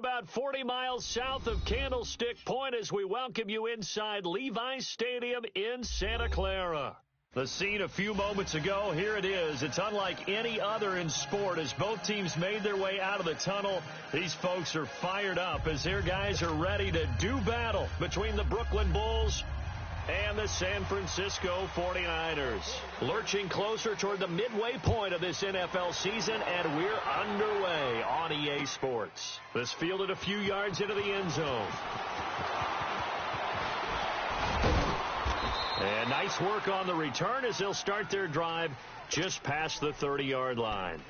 about 40 miles south of Candlestick Point as we welcome you inside Levi's Stadium in Santa Clara. The scene a few moments ago, here it is. It's unlike any other in sport as both teams made their way out of the tunnel. These folks are fired up as their guys are ready to do battle between the Brooklyn Bulls and the San Francisco 49ers. Lurching closer toward the midway point of this NFL season, and we're underway on EA Sports. This fielded a few yards into the end zone. And nice work on the return as they'll start their drive just past the 30-yard line.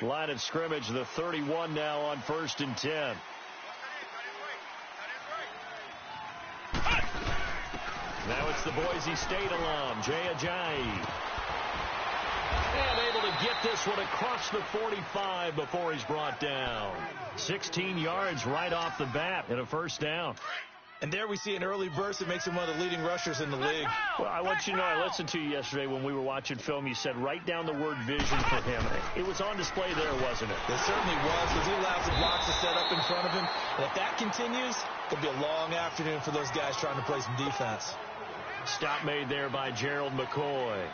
Line of scrimmage, the 31 now on 1st and 10. Now it's the Boise State alum, Jay Ajayi. And able to get this one across the 45 before he's brought down. 16 yards right off the bat and a first down. And there we see an early burst that makes him one of the leading rushers in the league. Well, I want you to know, I listened to you yesterday when we were watching film. You said write down the word vision for him. It was on display there, wasn't it? It certainly was, because he allows the blocks to set up in front of him. And if that continues, it'll be a long afternoon for those guys trying to play some defense. Stop made there by Gerald McCoy.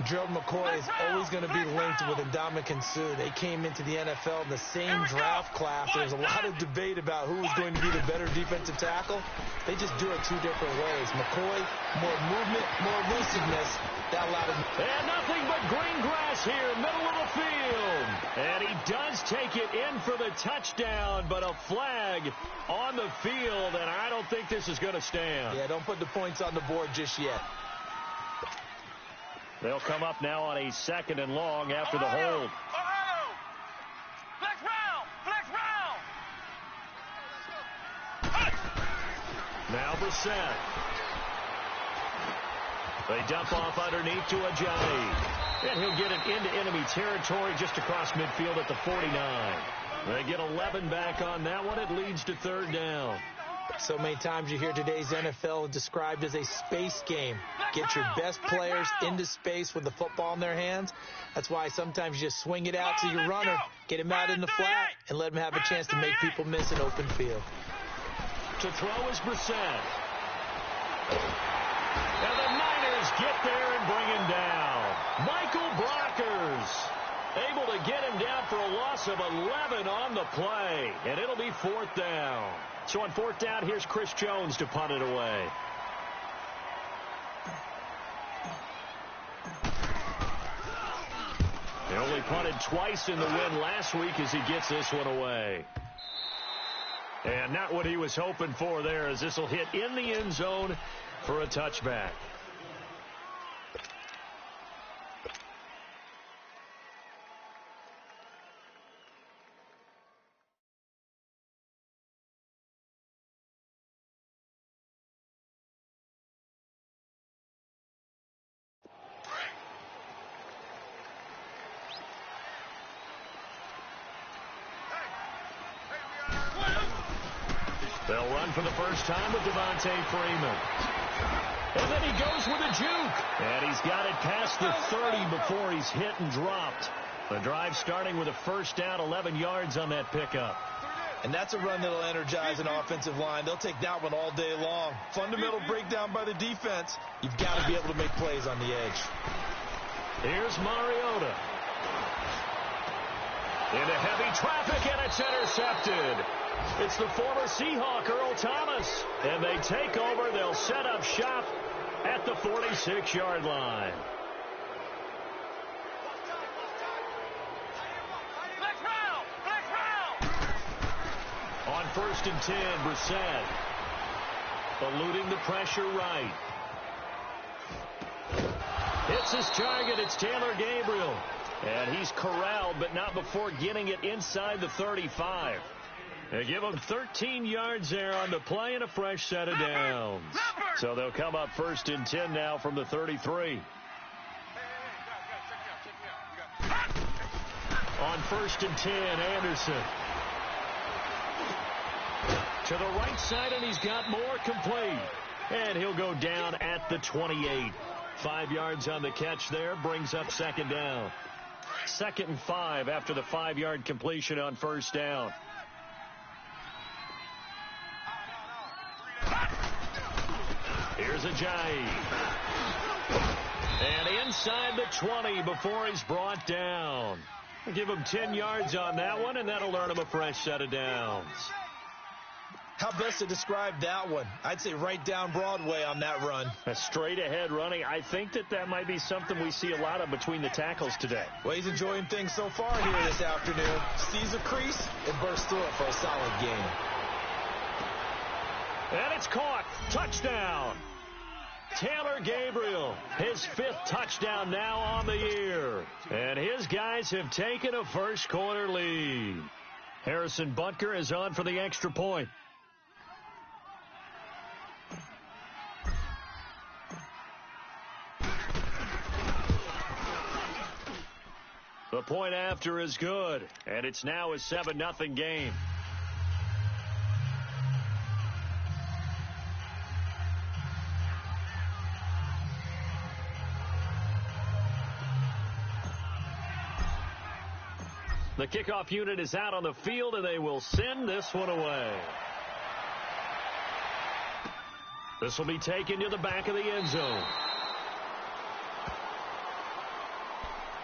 Gerald McCoy is always going to be linked with Ndamukong Suh. They came into the NFL in the same draft class. There's a lot of debate about who was going to be the better defensive tackle. They just do it two different ways. McCoy, more movement, more elusiveness. That allowed him. And nothing but green grass here, middle of the field. And he does take it in for the touchdown, but a flag on the field, and I don't think this is going to stand. Yeah, don't put the points on the board just yet. They'll come up now on a 2nd and long after the hold. Flex round. Now Brissett. They dump off underneath to Ajayi. And he'll get it into enemy territory just across midfield at the 49. They get 11 back on that one. It leads to 3rd down. So many times you hear today's NFL described as a space game. Get your best players into space with the football in their hands. That's why sometimes you just swing it out to your runner, get him out in the flat, and let him have a chance to make people miss an open field. To throw is Brissett. And the Niners get there and bring him down. Michael Brockers able to get him down for a loss of 11 on the play. And it'll be 4th down. So on 4th down, here's Chris Jones to punt it away. He only punted twice in the win last week as he gets this one away. And not what he was hoping for there, as this will hit in the end zone for a touchback. They'll run for the first time with Devontae Freeman. And then he goes with a juke. And he's got it past the 30 before he's hit and dropped. The drive starting with a first down, 11 yards on that pickup. And that's a run that'll energize an offensive line. They'll take that one all day long. Fundamental breakdown by the defense. You've got to be able to make plays on the edge. Here's Mariota. Into heavy traffic, and it's intercepted. It's the former Seahawk, Earl Thomas. And they take over. They'll set up shop at the 46-yard line. On 1st and 10, Brissett. Eluding the pressure right. Hits his target. It's Taylor Gabriel. And he's corralled, but not before getting it inside the 35. They give him 13 yards there on the play and a fresh set of downs. So they'll come up 1st and 10 now from the 33. On 1st and 10, Anderson. To the right side, and he's got more complete. And he'll go down at the 28. 5 yards on the catch there, brings up second down. 2nd and 5 after the 5-yard completion on first down. Here's Ajayi. And inside the 20 before he's brought down. Give him 10 yards on that one, and that'll earn him a fresh set of downs. How best to describe that one? I'd say right down Broadway on that run. A straight-ahead running. I think that might be something we see a lot of between the tackles today. Well, he's enjoying things so far here this afternoon. Sees a crease and bursts through it for a solid gain. And it's caught. Touchdown. Taylor Gabriel, his 5th touchdown now on the year. And his guys have taken a first-quarter lead. Harrison Butker is on for the extra point. The point after is good, and it's now a 7-0 game. The kickoff unit is out on the field, and they will send this one away. This will be taken to the back of the end zone.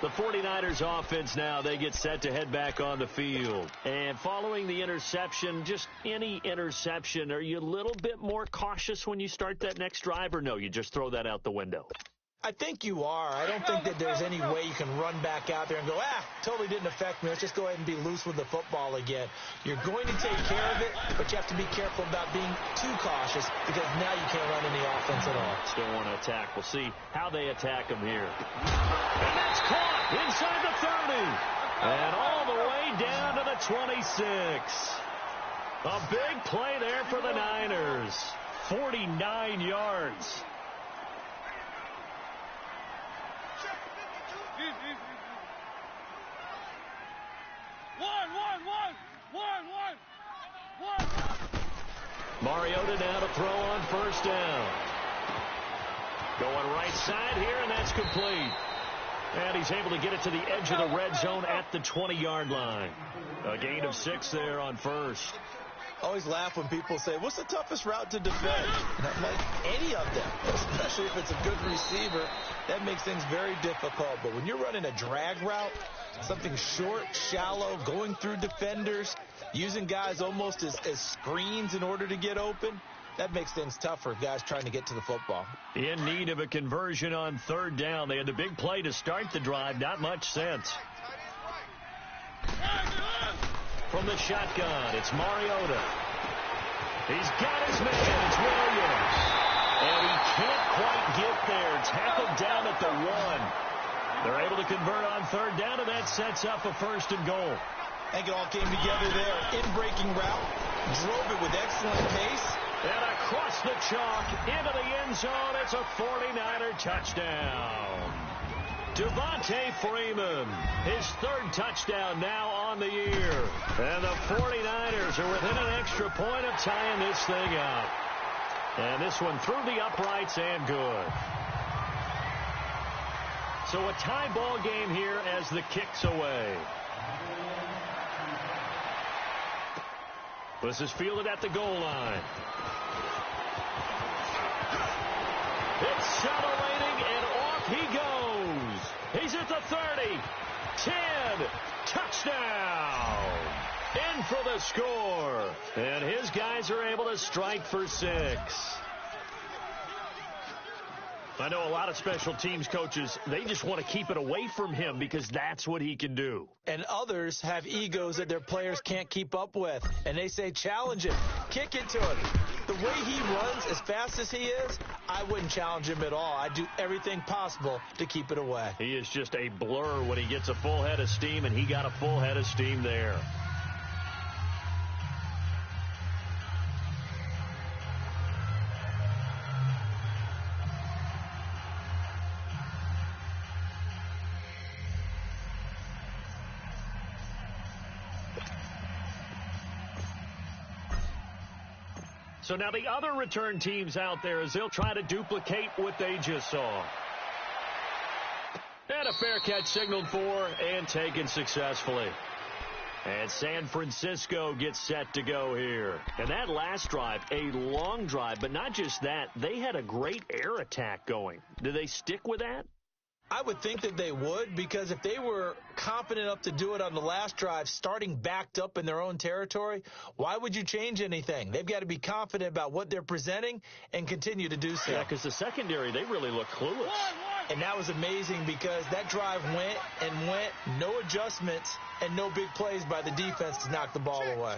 The 49ers offense now, they get set to head back on the field. And following the interception, just any interception, are you a little bit more cautious when you start that next drive, or no, you just throw that out the window? I think you are. I don't think that there's any way you can run back out there and go, totally didn't affect me. Let's just go ahead and be loose with the football again. You're going to take care of it, but you have to be careful about being too cautious because now you can't run any offense at all. Still want to attack. We'll see how they attack them here. And that's caught inside the 30. And all the way down to the 26. A big play there for the Niners. 49 yards. Mariota now to throw on first down. Going right side here, and that's complete. And he's able to get it to the edge of the red zone at the 20-yard line. A gain of 6 there on first. Always laugh when people say, what's the toughest route to defend? And I'm like, any of them, especially if it's a good receiver. That makes things very difficult. But when you're running a drag route, something short, shallow, going through defenders, using guys almost as screens in order to get open, that makes things tough for guys trying to get to the football. In need of a conversion on third down. They had the big play to start the drive. Not much sense. From the shotgun, it's Mariota. He's got his man. It's Williams. And he can't quite get there. Tackled down at the 1. They're able to convert on third down, and that sets up a 1st and goal. I think it all came together there. In-breaking route. Drove it with excellent pace. And across the chalk into the end zone. It's a 49er touchdown. Devontae Freeman, his 3rd touchdown now on the year. And the 49ers are within an extra point of tying this thing up. And this one through the uprights and good. So a tie ball game here as the kick's away. This is fielded at the goal line. It's scintillating, and off he goes. He's at the 30. 10. Touchdown. In for the score. And his guys are able to strike for 6. I know a lot of special teams coaches, they just want to keep it away from him because that's what he can do. And others have egos that their players can't keep up with. And they say, challenge him. Kick it to him. The way he runs as fast as he is, I wouldn't challenge him at all. I'd do everything possible to keep it away. He is just a blur when he gets a full head of steam, and he got a full head of steam there. So now the other return teams out there as they'll try to duplicate what they just saw. And a fair catch signaled for and taken successfully. And San Francisco gets set to go here. And that last drive, a long drive, but not just that, they had a great air attack going. Do they stick with that? I would think that they would, because if they were confident enough to do it on the last drive, starting backed up in their own territory, why would you change anything? They've got to be confident about what they're presenting and continue to do so. Yeah, because the secondary, they really look clueless. And that was amazing because that drive went and went, no adjustments and no big plays by the defense to knock the ball away.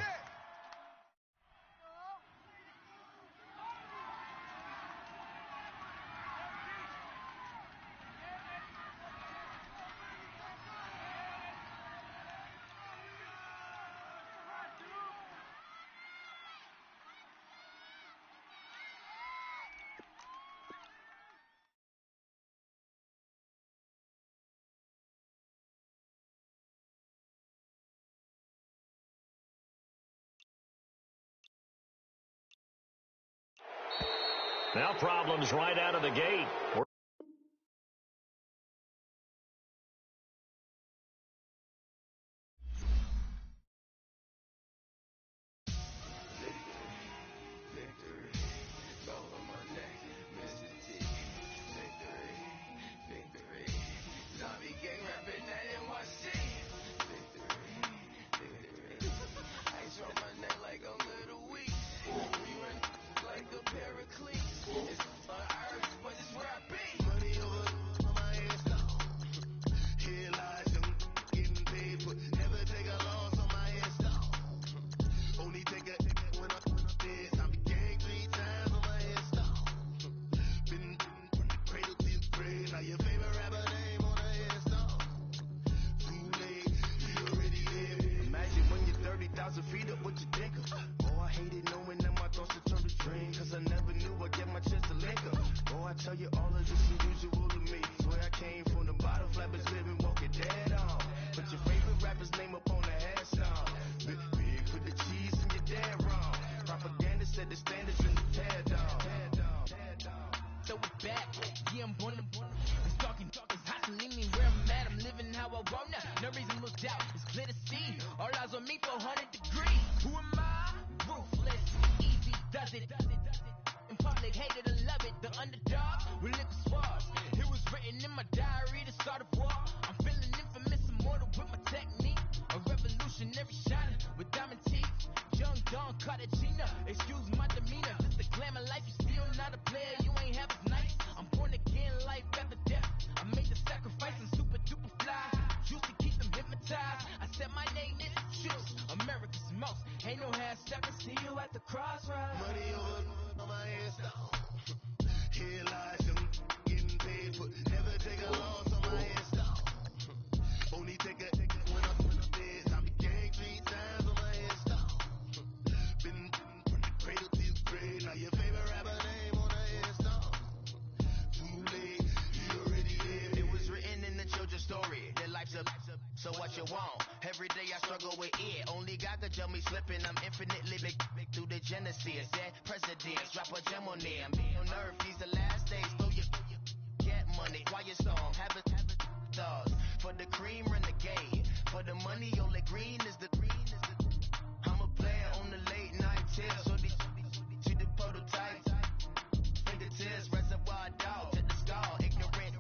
Now problems right out of the gate. So what you want? Every day I struggle with it. Only God could tell me slipping. I'm infinitely big through the Genesis. Dead presidents, drop a gem on them. On earth, these the last days. So you get money. Quiet storm, have it thoughts. For the cream, renegade. For the money, only green is the I'm a player on the late night tips. So these to the prototype. Fingertips, reservoir dog to the skull. Ignorant.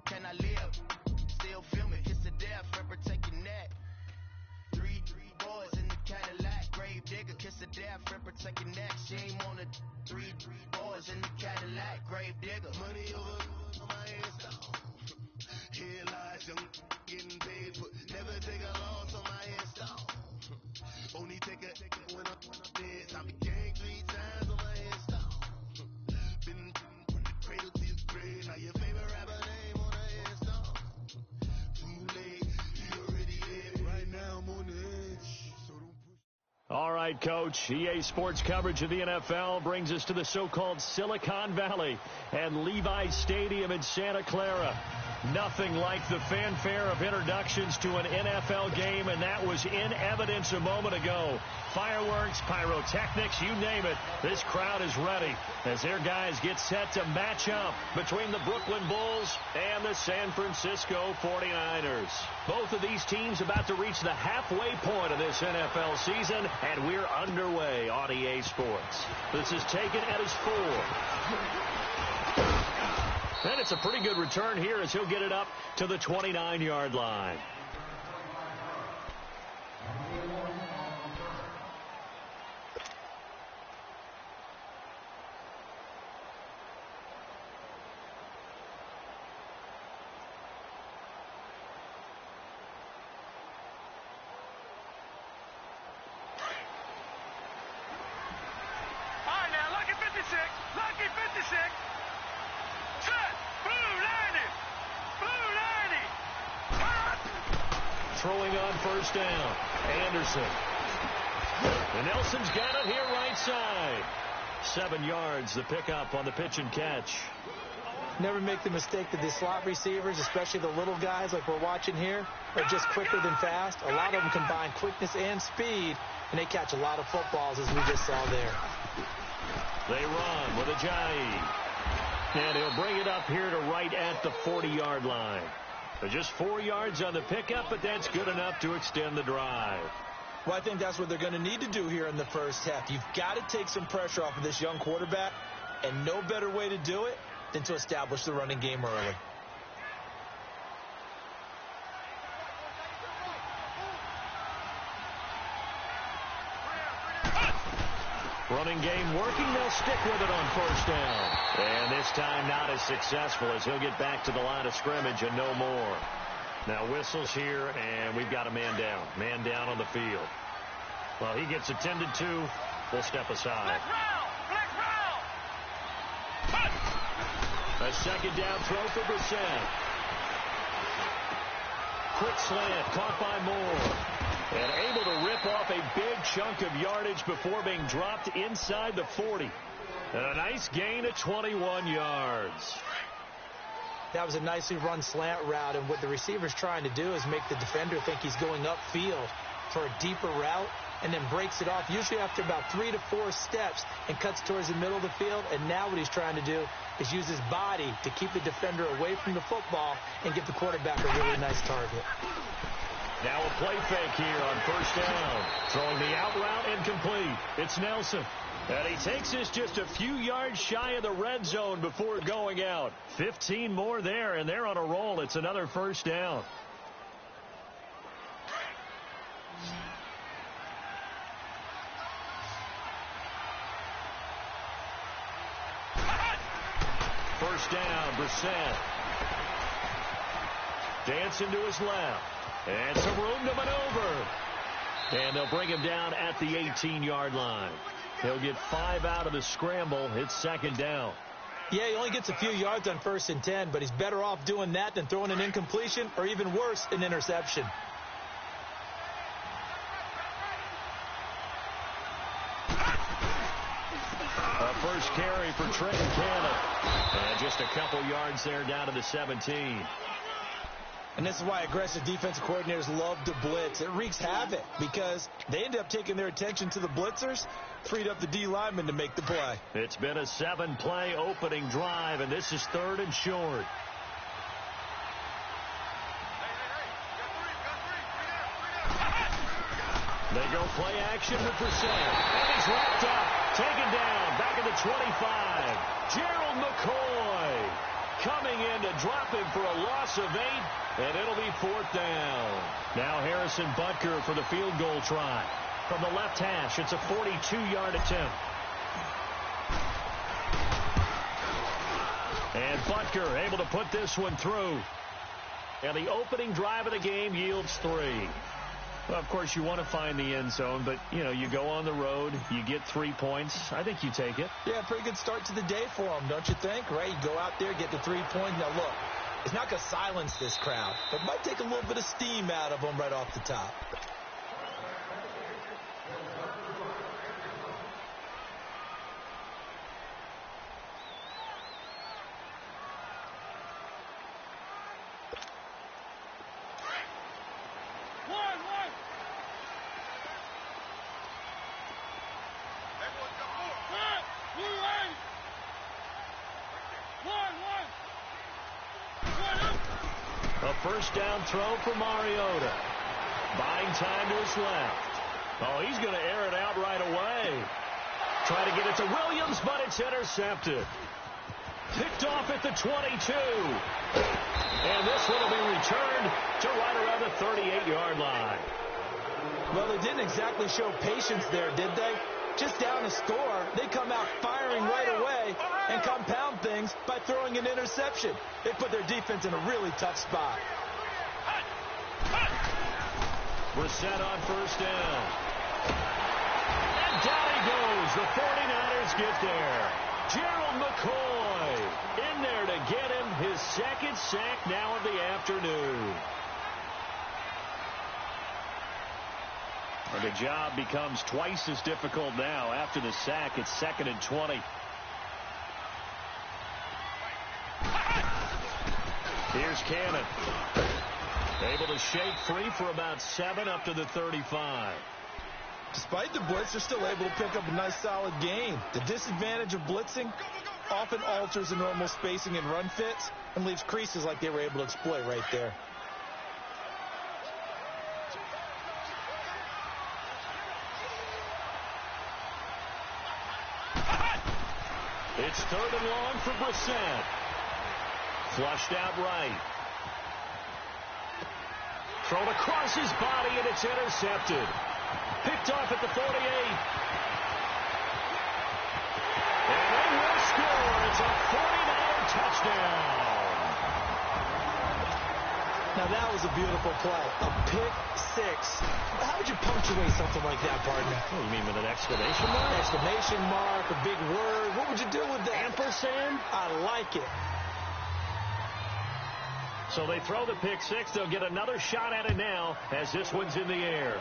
Can I live? Still filming, kiss the death, forever taking that. Three boys in the Cadillac, grave digger, kiss the death, forever taking that. Shame on the three boys in the Cadillac, grave digger. Money over my head, stop. Here lies young, getting paid, but never take a loss on my head, stop. Only take a when I'm dead. I became 3 times on my head, stop. Been from the cradle to the grave, now your favorite rapper name on the head, stop. Too late, you already here. Right now I'm on the edge, so don't push. All right. right, Coach. EA Sports coverage of the NFL brings us to the so-called Silicon Valley and Levi Stadium in Santa Clara. Nothing like the fanfare of introductions to an NFL game, and that was in evidence a moment ago. Fireworks, pyrotechnics, you name it. This crowd is ready as their guys get set to match up between the Brooklyn Bulls and the San Francisco 49ers. Both of these teams about to reach the halfway point of this NFL season, and we're underway on EA Sports. This is taken at his 4. And it's a pretty good return here as he'll get it up to the 29-yard line. All right, now, lucky 56. Lucky 56. Throwing on first down. Anderson. And Nelson's got it here right side. 7 yards, the pickup on the pitch and catch. Never make the mistake that the slot receivers, especially the little guys like we're watching here, are just quicker than fast. A lot of them combine quickness and speed, and they catch a lot of footballs, as we just saw there. They run with Ajayi. And he'll bring it up here to right at the 40-yard line. So just 4 yards on the pickup, but that's good enough to extend the drive. Well, I think that's what they're going to need to do here in the first half. You've got to take some pressure off of this young quarterback, and no better way to do it than to establish the running game early. Running game working. They'll stick with it on first down. And this time not as successful as he'll get back to the line of scrimmage and no more. Now whistles here, and we've got a man down. Man down on the field. Well, he gets attended to. We'll step aside. A second down throw for Brissett. Quick slant caught by Moore. And able to rip off a big chunk of yardage before being dropped inside the 40. A nice gain of 21 yards. That was a nicely run slant route, and what the receiver's trying to do is make the defender think he's going upfield for a deeper route, and then breaks it off, usually after about 3 to 4 steps, and cuts towards the middle of the field. And now what he's trying to do is use his body to keep the defender away from the football and give the quarterback a really nice target. Now a play fake here on first down. Throwing the out route incomplete. It's Nelson. And he takes us just a few yards shy of the red zone before going out. 15 more there, and they're on a roll. It's another first down. First down, Brissett. Dancing to his left. And some room to maneuver. And they'll bring him down at the 18-yard line. He'll get 5 out of the scramble. It's second down. Yeah, he only gets a few yards on 1st and 10, but he's better off doing that than throwing an incompletion, or even worse, an interception. A first carry for Trenton Cannon. And just a couple yards there down to the 17. And this is why aggressive defensive coordinators love to blitz. It wreaks havoc because they end up taking their attention to the blitzers, freed up the D lineman to make the play. It's been a 7-play opening drive, and this is 3rd and short. They go play action with Brissett. And he's wrapped up, taken down, back at the 25. Gerald McCoy coming in to drop him for a loss of 8. And it'll be 4th down. Now Harrison Butker for the field goal try. From the left hash, it's a 42-yard attempt. And Butker able to put this one through. And the opening drive of the game yields 3. Well, of course, you want to find the end zone, but, you know, you go on the road, you get 3 points. I think you take it. Yeah, pretty good start to the day for them, don't you think? Right? You go out there, get the 3 points. Now, look. It's not going to silence this crowd, but it might take a little bit of steam out of them right off the top. A first down throw for Mariota. Buying time to his left. Oh, he's going to air it out right away. Try to get it to Williams, but it's intercepted. Picked off at the 22. And this one will be returned to right around the 38-yard line. Well, they didn't exactly show patience there, did they? Just down a score, they come out firing right away and compound things by throwing an interception. They put their defense in a really tough spot. Brissett on first down. And down he goes. The 49ers get there. Gerald McCoy in there to get him his second sack now of the afternoon. And the job becomes twice as difficult now. After the sack, it's 2nd and 20. Here's Cannon. Able to shake free for about 7 up to the 35. Despite the blitz, they're still able to pick up a nice solid gain. The disadvantage of blitzing often alters the normal spacing and run fits and leaves creases like they were able to exploit right there. It's 3rd and long for Brissett. Flushed out right. Thrown across his body, and it's intercepted. Picked off at the 48. And they will score. It's a 49er touchdown. Now that was a beautiful play. A pick six. How would you punctuate something like that, partner? Oh, you mean with an exclamation mark? Exclamation mark, a big word. What would you do with that? Ampersand? I like it. So they throw the pick six. They'll get another shot at it now as this one's in the air.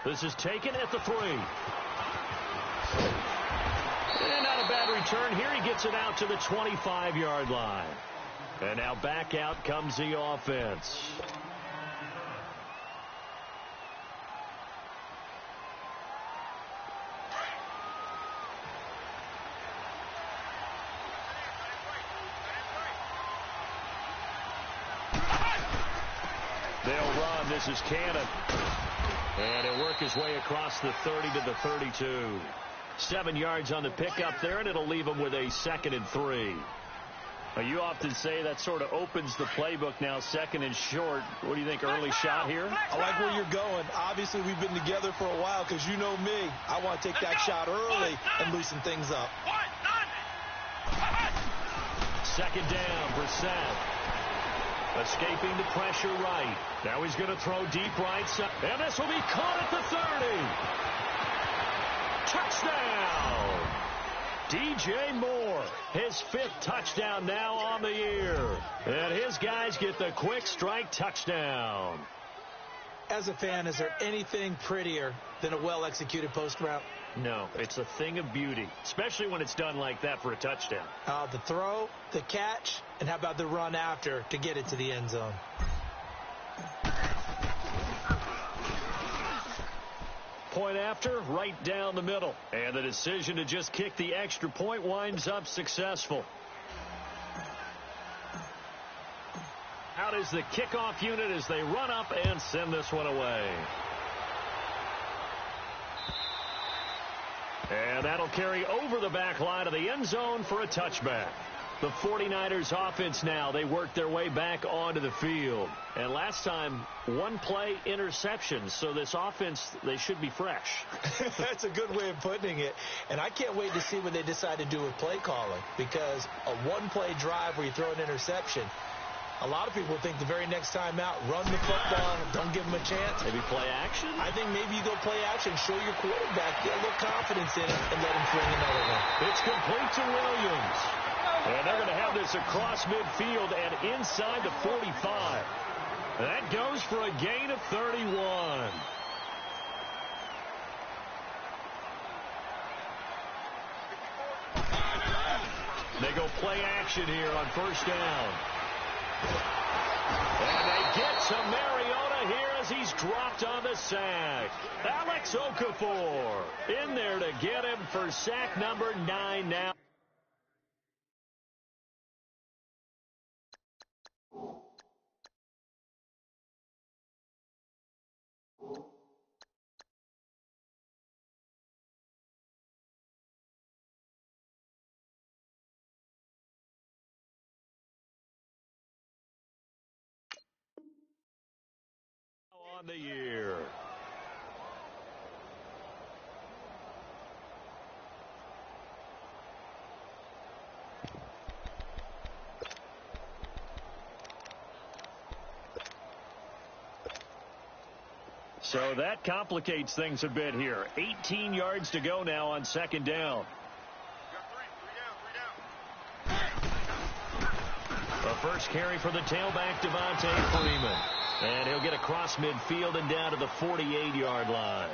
This is taken at the 3. And not a bad return here. He gets it out to the 25-yard line. And now back out comes the offense. They'll run. This is Cannon. And he'll work his way across the 30 to the 32. 7 yards on the pickup there, and it'll leave him with a 2nd and 3. You often say that sort of opens the playbook now, 2nd and short. What do you think, early shot here? I like where you're going. Obviously, we've been together for a while because you know me. I want to take that shot early and loosen things up. 2nd down, Brissett. Escaping the pressure right. Now he's going to throw deep right side. And this will be caught at the 30. Touchdown! DJ Moore, his 5th touchdown now on the year. And his guys get the quick strike touchdown. As a fan, is there anything prettier than a well-executed post route? No, it's a thing of beauty, especially when it's done like that for a touchdown. The throw, the catch, and how about the run after to get it to the end zone? Point after, right down the middle. And the decision to just kick the extra point winds up successful. Out is the kickoff unit as they run up and send this one away. And that'll carry over the back line of the end zone for a touchback. The 49ers offense now, they work their way back onto the field. And last time, 1 play interception. So this offense, they should be fresh. That's a good way of putting it. And I can't wait to see what they decide to do with play calling. Because a 1-play drive where you throw an interception, a lot of people think the very next time out, run the football, don't give them a chance. Maybe play action? I think maybe you go play action, show your quarterback, get a little confidence in him, and let him fling another one. It's complete to Williams. And they're going to have this across midfield and inside the 45. That goes for a gain of 31. They go play action here on first down. And they get to Mariota here as he's dropped on the sack. Alex Okafor in there to get him for sack number 9 now. on the year. So that complicates things a bit here. 18 yards to go now on second down. The first carry for the tailback, Devontae Freeman. And he'll get across midfield and down to the 48-yard line.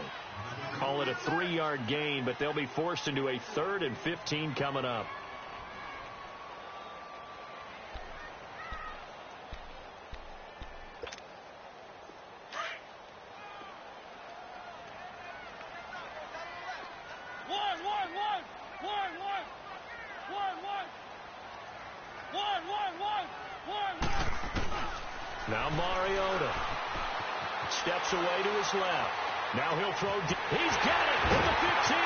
Call it a 3-yard gain, but they'll be forced into a 3rd and 15 coming up. Now Mariota steps away to his left. Now he'll throw deep. He's got it from the 15.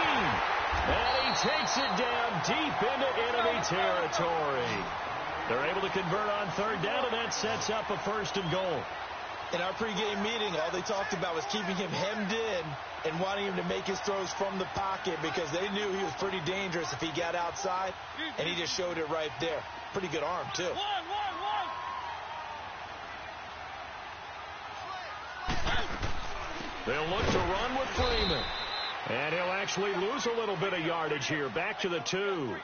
And he takes it down deep into enemy territory. They're able to convert on 3rd down, and that sets up a 1st and goal. In our pregame meeting, all they talked about was keeping him hemmed in and wanting him to make his throws from the pocket because they knew he was pretty dangerous if he got outside, and he just showed it right there. Pretty good arm, too. They'll look to run with Freeman. And he'll actually lose a little bit of yardage here. Back to the 2.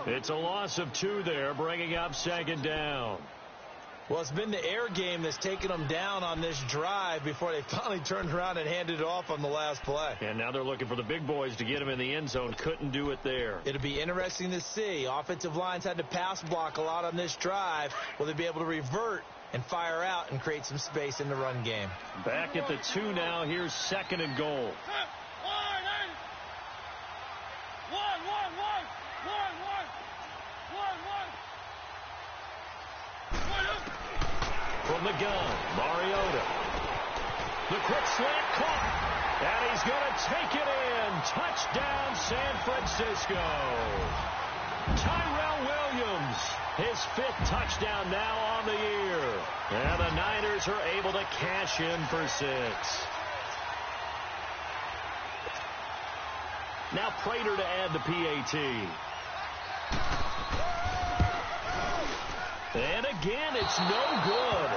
It's a loss of 2 there, bringing up 2nd down. Well, it's been the air game that's taken them down on this drive before they finally turned around and handed it off on the last play. And now they're looking for the big boys to get him in the end zone. Couldn't do it there. It'll be interesting to see. Offensive lines had to pass block a lot on this drive. Will they be able to revert and fire out and create some space in the run game? Back at the 2 now. Here's 2nd and goal. From the gun, Mariota. The quick slant caught. And he's going to take it in. Touchdown, San Francisco. Tyrell Williams, his 5th touchdown now on the year. And the Niners are able to cash in for 6. Now Prater to add the PAT. And again, it's no good.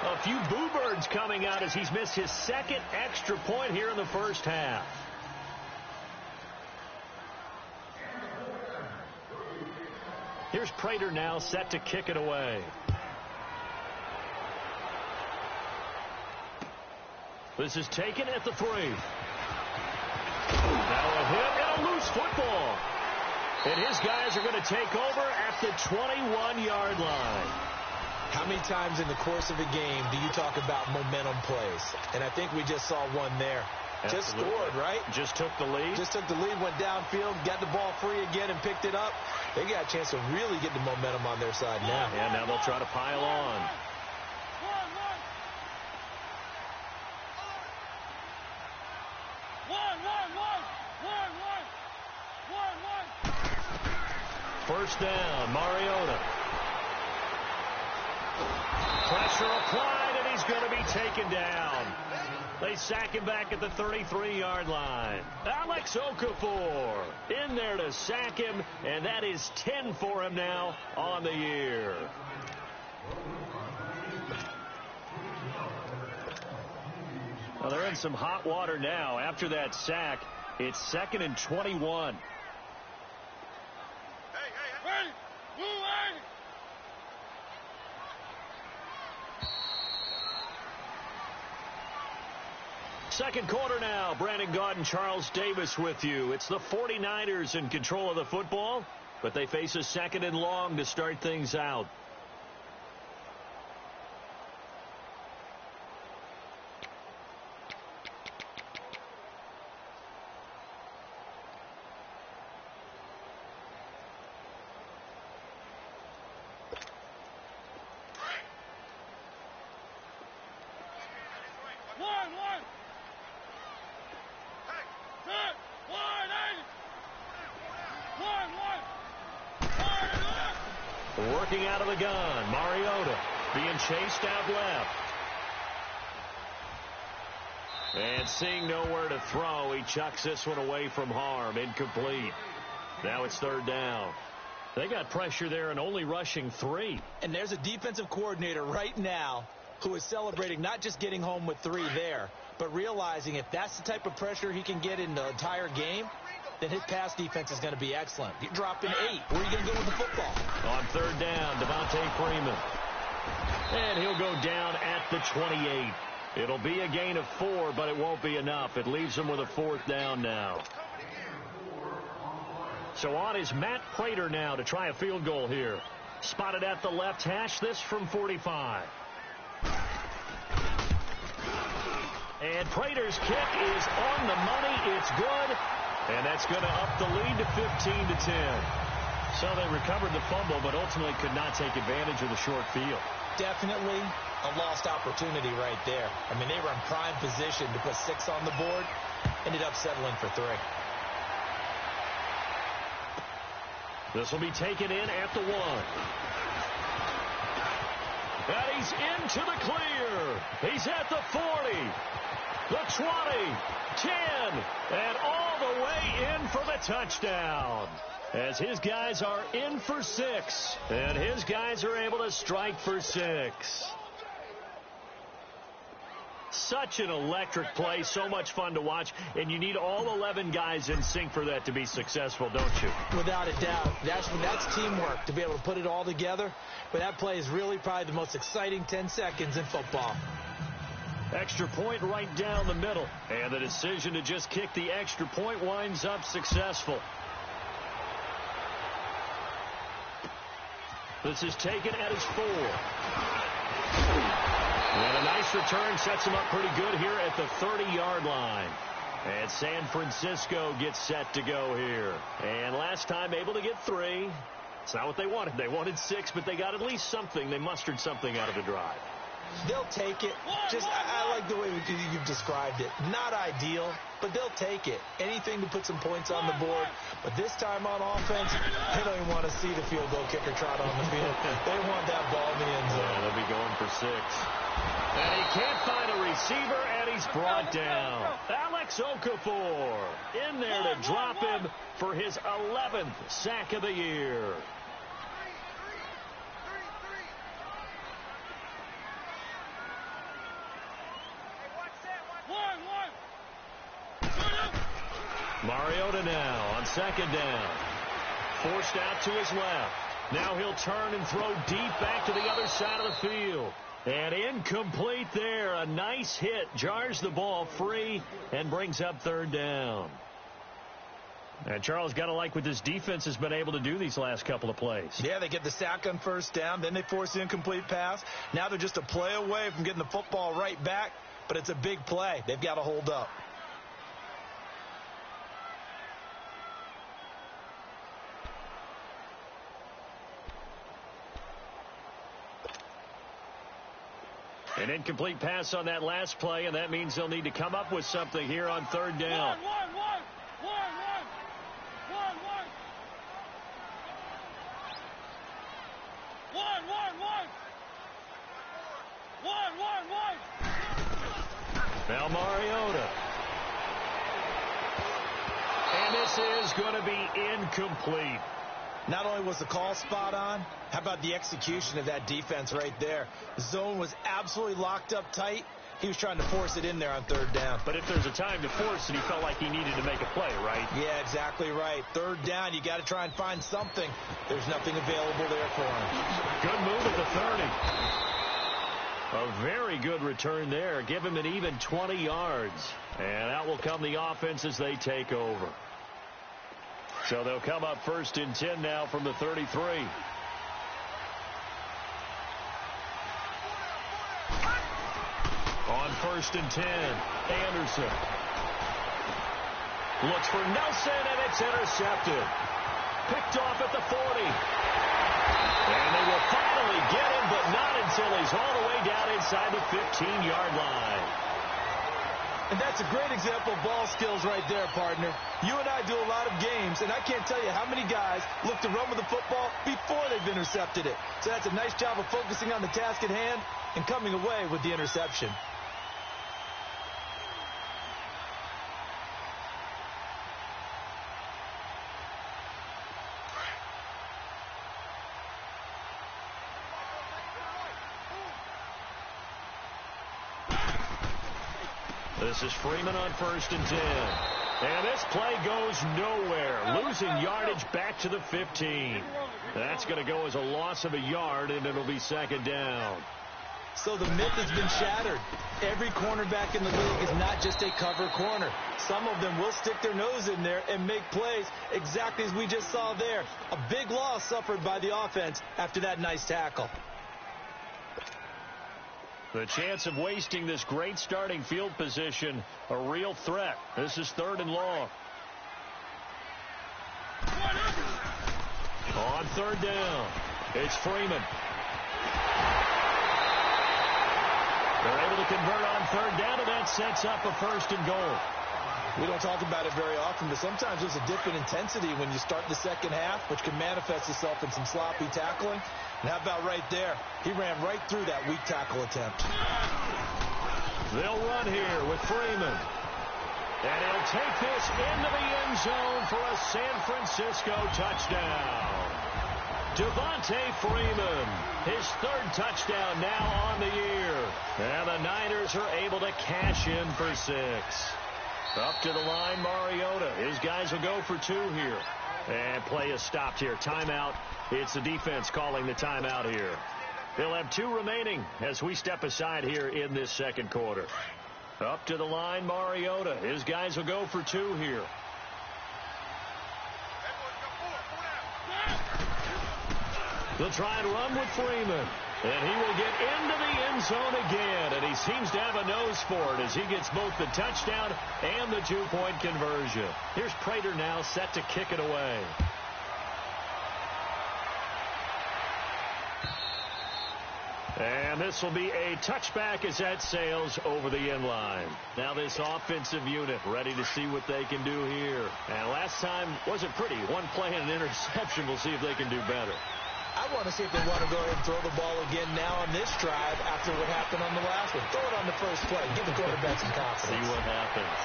A few boo birds coming out as he's missed his 2nd extra point here in the first half. Here's Prater now set to kick it away. This is taken at the 3. Now a hit and a loose football. And his guys are going to take over at the 21-yard line. How many times in the course of a game do you talk about momentum plays? And I think we just saw one there. Absolutely. Just scored, right? Just took the lead. Just took the lead, went downfield, got the ball free again, and picked it up. They got a chance to really get the momentum on their side now. And now they'll try to pile on. First down, Mariota. Pressure applied, and he's going to be taken down. They sack him back at the 33-yard line. Alex Okafor in there to sack him, and that is 10 for him now on the year. Well, they're in some hot water now. After that sack, it's 2nd and 21. Second quarter now. Brandon Gaudin and Charles Davis with you. It's the 49ers in control of the football, but they face a 2nd and long to start things out. Working out of the gun, Mariota being chased out left. And seeing nowhere to throw, he chucks this one away from harm. Incomplete. Now it's third down. They got pressure there and only rushing 3. And there's a defensive coordinator right now who is celebrating not just getting home with 3 there, but realizing if that's the type of pressure he can get in the entire game, then his pass defense is going to be excellent. You're dropping 8. Where are you going to go with the football? On third down, Devontae Freeman. And he'll go down at the 28. It'll be a gain of 4, but it won't be enough. It leaves him with a fourth down now. So on is Matt Prater now to try a field goal here. Spotted at the left hash, this from 45. And Prater's kick is on the money. It's good. And that's going to up the lead to 15-10. So they recovered the fumble, but ultimately could not take advantage of the short field. Definitely a lost opportunity right there. I mean, they were in prime position to put 6 on the board. Ended up settling for 3. This will be taken in at the 1. And he's into the clear. He's at the 40, the 20, 10, and all the way in for the touchdown. As his guys are in for 6, and his guys are able to strike for 6. Such an electric play, so much fun to watch, and you need all 11 guys in sync for that to be successful, don't you? Without a doubt. That's teamwork, to be able to put it all together. But that play is really probably the most exciting 10 seconds in football. Extra point right down the middle, and the decision to just kick the extra point winds up successful. This is taken at his 4. And a nice return sets him up pretty good here at the 30-yard line. And San Francisco gets set to go here. And last time able to get 3. It's not what they wanted. They wanted 6, but they got at least something. They mustered something out of the drive. They'll take it. I like the way you've described it. Not ideal, but they'll take it. Anything to put some points on the board. But this time on offense, they don't even want to see the field goal kicker trot on the field. They want that ball in the end zone. Yeah, they'll be going for 6. And he can't find a receiver, and he's brought down. Alex Okafor in there to drop him for his 11th sack of the year. Mariota now on second down. Forced out to his left. Now he'll turn and throw deep back to the other side of the field. And incomplete there. A nice hit. Jars the ball free and brings up third down. And Charles, got to like what this defense has been able to do these last couple of plays. Yeah, they get the sack on first down. Then they force the incomplete pass. Now they're just a play away from getting the football right back. But it's a big play. They've got to hold up. An incomplete pass on that last play, and that means they'll need to come up with something here on third down. Now Mariota. And this is going to be incomplete. Not only was the call spot on, how about the execution of that defense right there? The zone was absolutely locked up tight. He was trying to force it in there on third down. But if there's a time to force it, he felt like he needed to make a play, right? Yeah, exactly right. Third down, you got to try and find something. There's nothing available there for him. Good move at the 30. A very good return there. Give him an even 20 yards. And out will come the offense as they take over. So they'll come up first and 10 now from the 33. On first and 10, Anderson looks for Nelson, and it's intercepted. Picked off at the 40. And they will finally get him, but not until he's all the way down inside the 15-yard line. And that's a great example of ball skills right there, partner. You and I do a lot of games, and I can't tell you how many guys look to run with the football before they've intercepted it. So that's a nice job of focusing on the task at hand and coming away with the interception. This is Freeman on 1st and 10. And this play goes nowhere. Losing yardage back to the 15. That's going to go as a loss of a yard, and it'll be 2nd down. So the myth has been shattered. Every cornerback in the league is not just a cover corner. Some of them will stick their nose in there and make plays exactly as we just saw there. A big loss suffered by the offense after that nice tackle. The chance of wasting this great starting field position, a real threat. This is 3rd and long. On 3rd down, it's Freeman. They're able to convert on 3rd down, and that sets up a 1st and goal. We don't talk about it very often, but sometimes there's a dip in intensity when you start the second half, which can manifest itself in some sloppy tackling. And how about right there? He ran right through that weak tackle attempt. They'll run here with Freeman. And he'll take this into the end zone for a San Francisco touchdown. Devontae Freeman, his 3rd touchdown now on the year. And the Niners are able to cash in for 6. Up to the line, Mariota. His guys will go for 2 here. And play is stopped here. Timeout. It's the defense calling the timeout here. They'll have 2 remaining as we step aside here in this 2nd quarter. Up to the line, Mariota. His guys will go for 2 here. They'll try and run with Freeman. And he will get into the end zone again. And he seems to have a nose for it as he gets both the touchdown and the 2-point conversion. Here's Prater now set to kick it away. And this will be a touchback as that sails over the end line. Now this offensive unit ready to see what they can do here. And last time wasn't pretty. 1 play and an interception. We'll see if they can do better. I want to see if they want to go ahead and throw the ball again now on this drive after what happened on the last one. Throw it on the first play. Give the quarterback some confidence. See what happens.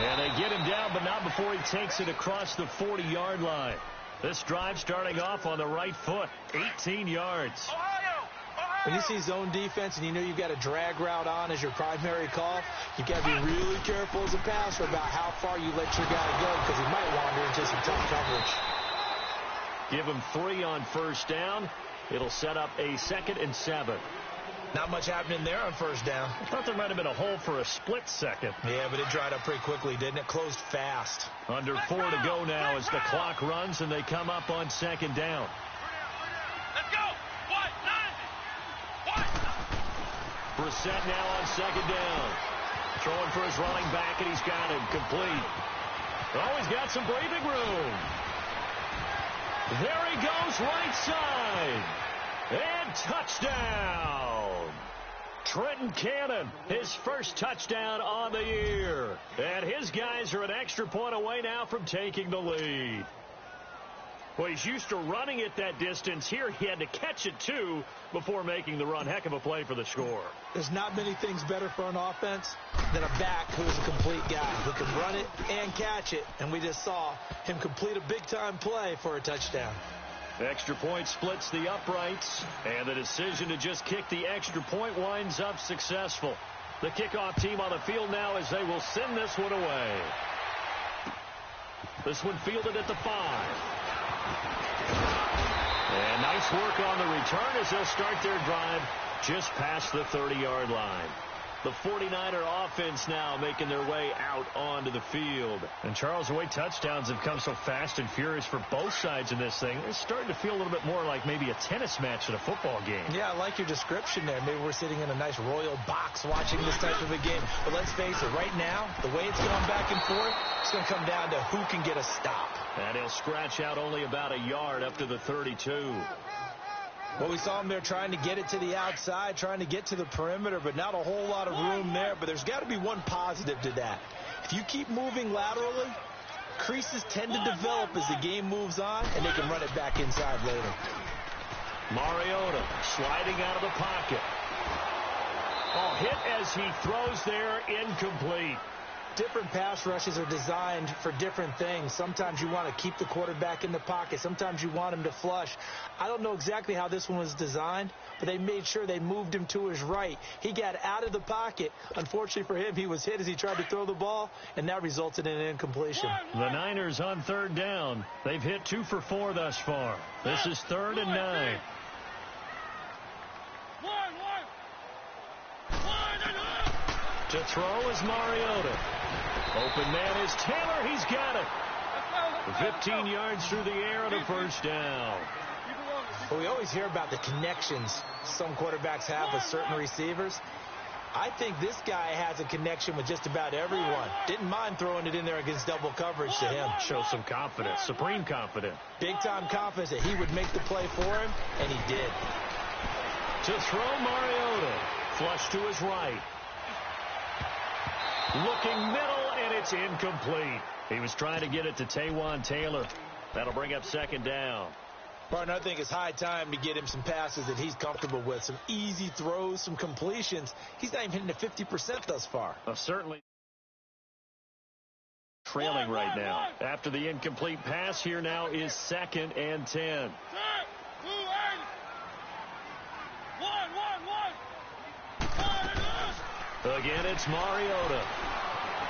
And they get him down, but not before he takes it across the 40-yard line. This drive starting off on the right foot. 18 yards. When you see zone defense and you know you've got a drag route on as your primary call, you've got to be really careful as a passer about how far you let your guy go because he might wander into some tough coverage. Give him 3 on 1st down. It'll set up a 2nd and 7. Not much happening there on 1st down. I thought there might have been a hole for a split second. Yeah, but it dried up pretty quickly, didn't it? Closed fast. Under 4 to go now as the clock runs and they come up on 2nd down. Let's go. Brissett now on 2nd down. Throwing for his running back, and he's got him complete. Oh, he's got some breathing room. There he goes right side. And touchdown. Trenton Cannon, his first touchdown on the year. And his guys are an extra point away now from taking the lead. Well, he's used to running it that distance. Here he had to catch it, too, before making the run. Heck of a play for the score. There's not many things better for an offense than a back who's a complete guy who can run it and catch it. And we just saw him complete a big-time play for a touchdown. Extra point splits the uprights, and the decision to just kick the extra point winds up successful. The kickoff team on the field now as they will send this one away. This one fielded at the 5. And nice work on the return as they'll start their drive just past the 30-yard line. The 49er offense now making their way out onto the field. And, Charles, the way touchdowns have come so fast and furious for both sides in this thing, it's starting to feel a little bit more like maybe a tennis match at a football game. Yeah, I like your description there. Maybe we're sitting in a nice royal box watching this type of a game. But let's face it, right now, the way it's going back and forth, it's going to come down to who can get a stop. And he'll scratch out only about a yard up to the 32. Well, we saw him there trying to get it to the outside, trying to get to the perimeter, but not a whole lot of room there. But there's got to be one positive to that. If you keep moving laterally, creases tend to develop as the game moves on, and they can run it back inside later. Mariota sliding out of the pocket. Oh, hit as he throws there, incomplete. different pass rushes are designed for different things. Sometimes you want to keep the quarterback in the pocket. Sometimes you want him to flush. I don't know exactly how this one was designed, but they made sure they moved him to his right. He got out of the pocket. Unfortunately for him, he was hit as he tried to throw the ball, and that resulted in an incompletion. The Niners on third down. They've hit 2 for 4 thus far. This is 3rd and 9. To throw is Mariota. Open man is Taylor. He's got it. 15 yards through the air and a first down. Well, we always hear about the connections some quarterbacks have with certain receivers. I think this guy has a connection with just about everyone. Didn't mind throwing it in there against double coverage to him. Show some confidence, supreme confidence. Big-time confidence that he would make the play for him, and he did. To throw Mariota. Flush to his right. Looking middle, and it's incomplete. He was trying to get it to Taywan Taylor. That'll bring up 2nd down. Partner, I think it's high time to get him some passes that he's comfortable with. Some easy throws, some completions. He's not even hitting to 50% thus far. Certainly trailing right now. After the incomplete pass, here now is 2nd and 10. Again, it's Mariota.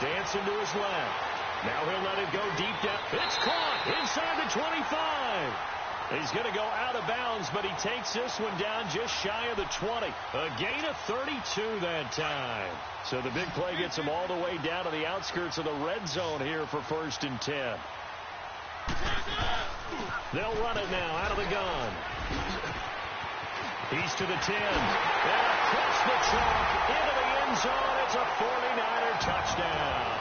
Dancing to his left. Now he'll let it go deep down. It's caught inside the 25. He's going to go out of bounds, but he takes this one down just shy of the 20. A gain of 32 that time. So the big play gets him all the way down to the outskirts of the red zone here for 1st and 10. They'll run it now out of the gun. He's to the 10. And across the chalk into the end zone. It's a 49er touchdown.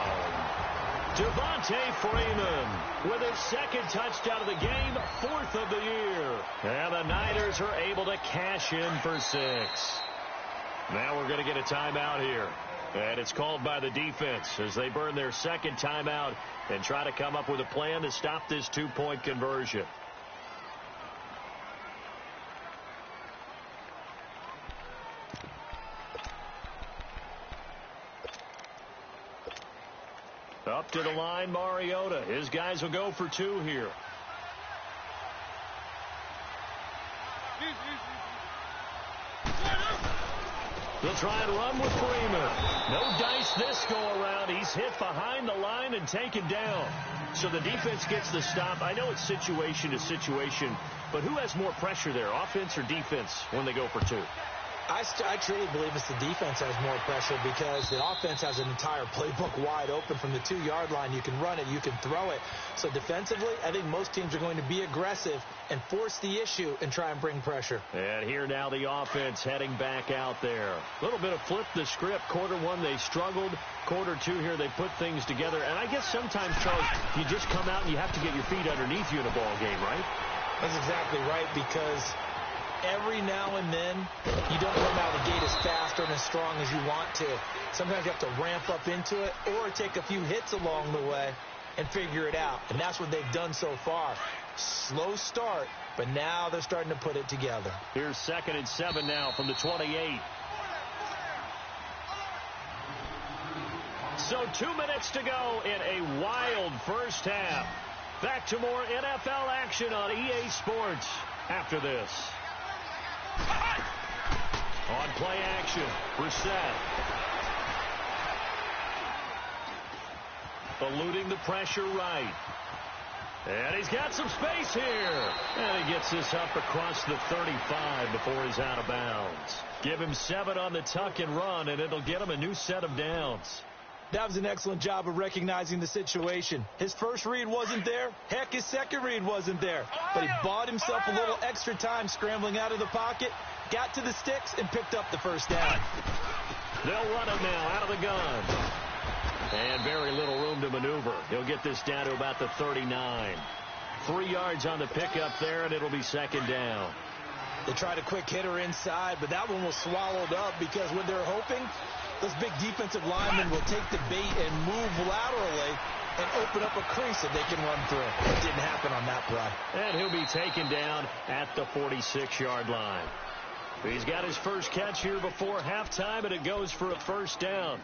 Devontae Freeman with his 2nd touchdown of the game, 4th of the year. And the Niners are able to cash in for 6. Now we're going to get a timeout here. And it's called by the defense as they burn their 2nd timeout and try to come up with a plan to stop this 2-point conversion. Up to the line, Mariota. His guys will go for 2 here. They'll try and run with Freeman. No dice this go around. He's hit behind the line and taken down. So the defense gets the stop. I know it's situation to situation, but who has more pressure there, offense or defense, when they go for 2? I truly believe it's the defense has more pressure because the offense has an entire playbook wide open from the 2-yard line. You can run it, you can throw it. So defensively, I think most teams are going to be aggressive and force the issue and try and bring pressure. And here now the offense heading back out there. A little bit of flip the script. Quarter 1, they struggled. Quarter 2 here, they put things together. And I guess sometimes, Charles, you just come out and you have to get your feet underneath you in a ball game, right? That's exactly right, because every now and then, you don't come out of the gate as fast or as strong as you want to. Sometimes you have to ramp up into it or take a few hits along the way and figure it out. And that's what they've done so far. Slow start, but now they're starting to put it together. Here's 2nd and 7 now from the 28. So 2 minutes to go in a wild first half. Back to more NFL action on EA Sports after this. On play action, Brissett. Eluding the pressure right. And he's got some space here. And he gets this up across the 35 before he's out of bounds. Give him 7 on the tuck and run, and it'll get him a new set of downs. That was an excellent job of recognizing the situation. His first read wasn't there. Heck, his second read wasn't there. But he bought himself a little extra time scrambling out of the pocket, got to the sticks, and picked up the first down. They'll run him now out of the gun. And very little room to maneuver. He'll get this down to about the 39. 3 yards on the pickup there, and it'll be 2nd down. They tried a quick hitter inside, but that one was swallowed up because what they're hoping, those big defensive linemen will take the bait and move laterally and open up a crease that they can run through. It didn't happen on that play. And he'll be taken down at the 46-yard line. He's got his first catch here before halftime, and it goes for a first down.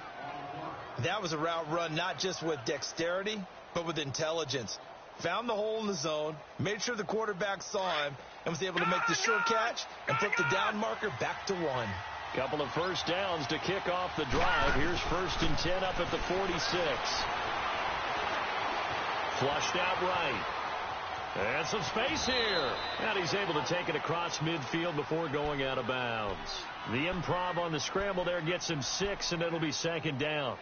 That was a route run not just with dexterity, but with intelligence. Found the hole in the zone, made sure the quarterback saw him, and was able to make the sure catch and put the down marker back to 1. Couple of first downs to kick off the drive. Here's 1st and 10 up at the 46. Flushed out right. And some space here. And he's able to take it across midfield before going out of bounds. The improv on the scramble there gets him 6, and it'll be 2nd down.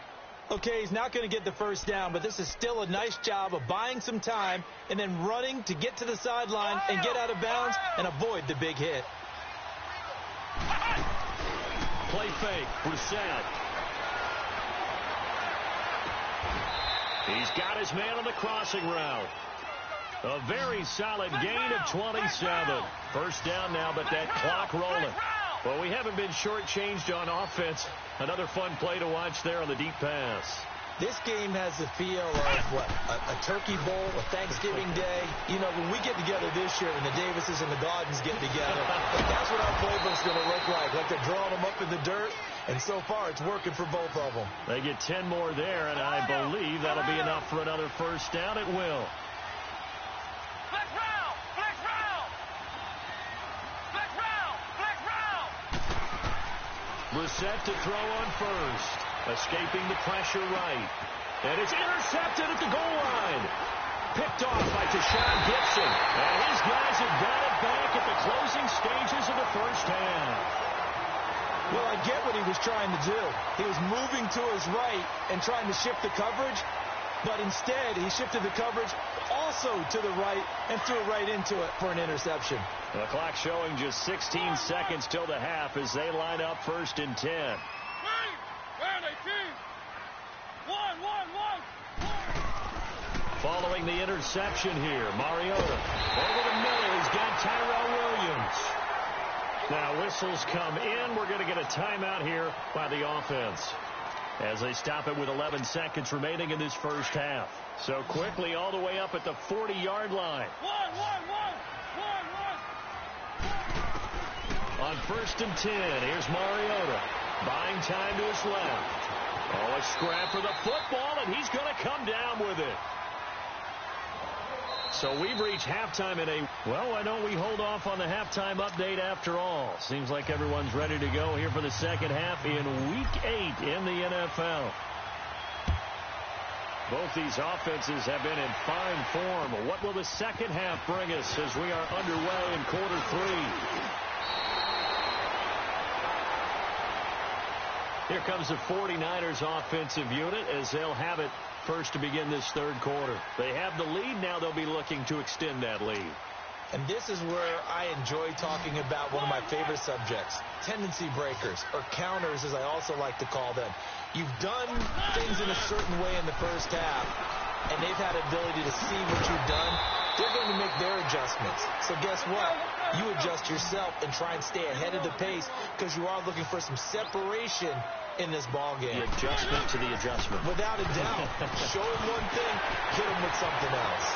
Okay, he's not going to get the first down, but this is still a nice job of buying some time and then running to get to the sideline and get out of bounds and avoid the big hit. Play fake, Brissett. He's got his man on the crossing route. A very solid gain of 27. First down now, but that clock rolling. Well, we haven't been shortchanged on offense. Another fun play to watch there on the deep pass. This game has the feel of, what, a turkey bowl, a Thanksgiving day. You know, when we get together this year and the Davises and the Gaudens get together, that's what our playbook's going to look like. Like they're drawing them up in the dirt, and so far it's working for both of them. They get 10 more there, and I believe that'll be enough for another first down. It will. Brissett to throw on first. Escaping the pressure right. And it's intercepted at the goal line. Picked off by Tashawn Gibson. And his guys have got it back at the closing stages of the first half. Well, I get what he was trying to do. He was moving to his right and trying to shift the coverage. But instead, he shifted the coverage also to the right and threw it right into it for an interception. The clock showing just 16 seconds till the half as they line up 1st and 10. Following the interception here, Mariota over the middle. He's got Tyrell Williams. Now whistles come in. We're going to get a timeout here by the offense as they stop it with 11 seconds remaining in this first half. So quickly all the way up at the 40-yard line. On 1st and 10, here's Mariota. Buying time to his left. Oh, a scrap for the football, and he's going to come down with it. So we've reached halftime in a, well, why don't we hold off on the halftime update after all? Seems like everyone's ready to go here for the second half in Week 8 in the NFL. Both these offenses have been in fine form. What will the second half bring us as we are underway in quarter 3? Here comes the 49ers offensive unit as they'll have it first to begin this third quarter. They have the lead. Now they'll be looking to extend that lead. And this is where I enjoy talking about one of my favorite subjects, tendency breakers, or counters as I also like to call them. You've done things in a certain way in the first half, and they've had the ability to see what you've done. They're going to make their adjustments. So guess what? You adjust yourself and try and stay ahead of the pace because you are looking for some separation in this ball game. The adjustment to the adjustment. Without a doubt. Show them one thing, hit them with something else.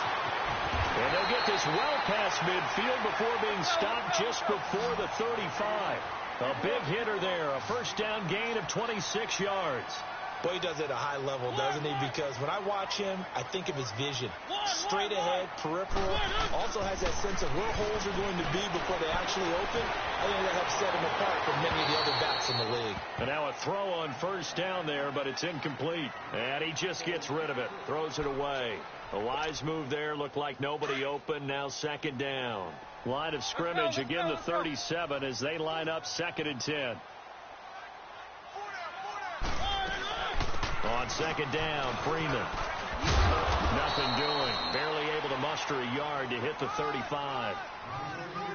And they'll get this well past midfield before being stopped just before the 35. A big hitter there. A first down gain of 26 yards. Boy, he does it at a high level, doesn't he? Because when I watch him, I think of his vision. Straight ahead, peripheral. Also has that sense of where holes are going to be before they actually open. I think that helps set him apart from many of the other backs in the league. And now a throw on first down there, but it's incomplete. And he just gets rid of it. Throws it away. A wise move there. Looked like nobody open. Now second down. Line of scrimmage again the 37 as they line up 2nd and 10. On second down, Freeman. Nothing doing. Barely able to muster a yard to hit the 35.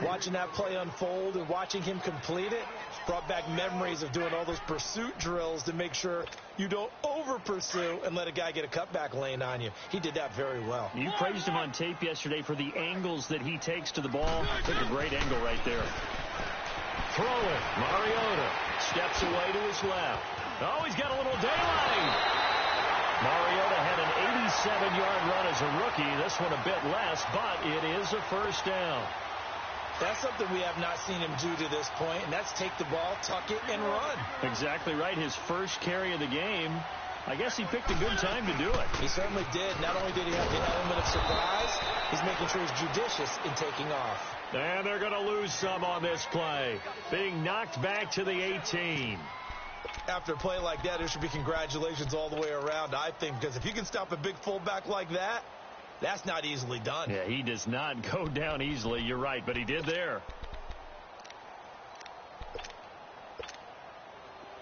Watching that play unfold and watching him complete it brought back memories of doing all those pursuit drills to make sure you don't over-pursue and let a guy get a cutback lane on you. He did that very well. You praised him on tape yesterday for the angles that he takes to the ball. Took a great angle right there. Throw it. Mariota steps away to his left. Oh, he's got a little daylight. Mariota had an 87-yard run as a rookie. This one a bit less, but it is a first down. That's something we have not seen him do to this point, and that's take the ball, tuck it, and run. Exactly right. His first carry of the game, I guess he picked a good time to do it. He certainly did. Not only did he have the element of surprise, he's making sure he's judicious in taking off. And they're going to lose some on this play. Being knocked back to the 18. After a play like that, there should be congratulations all the way around, I think, because if you can stop a big fullback like that, that's not easily done. Yeah, he does not go down easily. You're right, but he did there.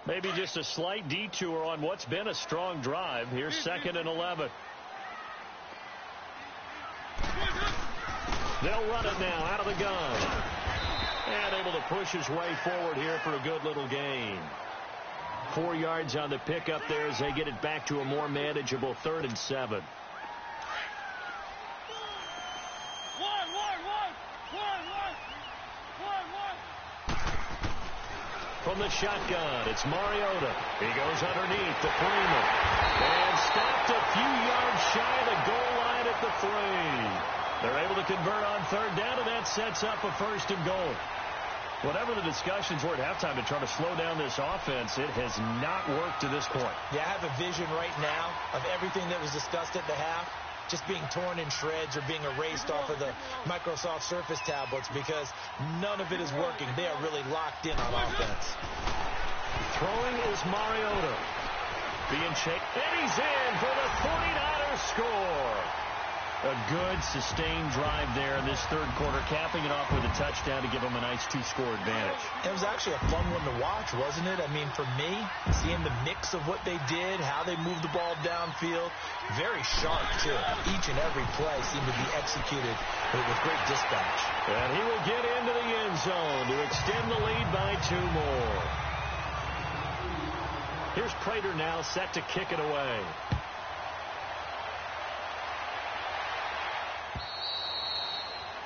Maybe just a slight detour on what's been a strong drive. Here's 2nd and 11. They'll run it now out of the gun. And able to push his way forward here for a good little gain. 4 yards on the pickup there as they get it back to a more manageable 3rd and 7. From the shotgun, it's Mariota. He goes underneath to Freeman. And stopped a few yards shy of the goal line at the 3. They're able to convert on 3rd down, and that sets up a 1st and goal. Whatever the discussions were at halftime to try to slow down this offense, it has not worked to this point. Yeah, I have a vision right now of everything that was discussed at the half just being torn in shreds or being erased off of the Microsoft Surface tablets because none of it is working. They are really locked in on offense. Throwing is Mariota. Being chased, and he's in for the 49ers score. A good, sustained drive there in this 3rd quarter, capping it off with a touchdown to give them a nice 2-score advantage. It was actually a fun one to watch, wasn't it? I mean, for me, seeing the mix of what they did, how they moved the ball downfield, very sharp, too. Each and every play seemed to be executed with great dispatch. And he will get into the end zone to extend the lead by 2 more. Here's Prater now set to kick it away.